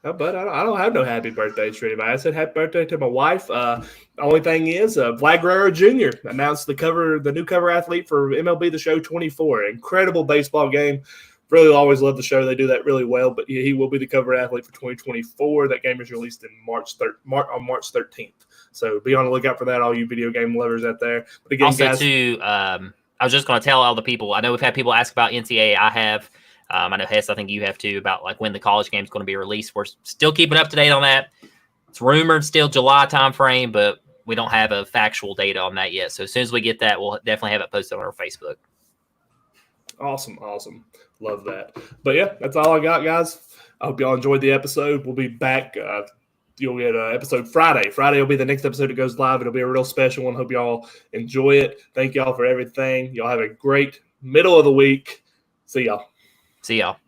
But I don't have no happy birthdays for anybody. I said happy birthday to my wife. The only thing is, Vlad Guerrero Jr. announced the new cover athlete for MLB The Show 24. Incredible baseball game. Really always love the show. They do that really well. But he will be the cover athlete for 2024. That game is released in March 13th. So be on the lookout for that, all you video game lovers out there. But again, also, guys, too, I was just going to tell all the people. I know we've had people ask about NCAA. I have. I know, Hess, I think you have too, about like when the college game is going to be released. We're still keeping up to date on that. It's rumored still July timeframe, but we don't have a factual data on that yet. So as soon as we get that, we'll definitely have it posted on our Facebook. Awesome. Love that. But yeah, that's all I got, guys. I hope y'all enjoyed the episode. We'll be back you'll get an episode Friday. Friday will be the next episode that goes live. It'll be a real special one. Hope y'all enjoy it. Thank y'all for everything. Y'all have a great middle of the week. See y'all. See y'all. Bye.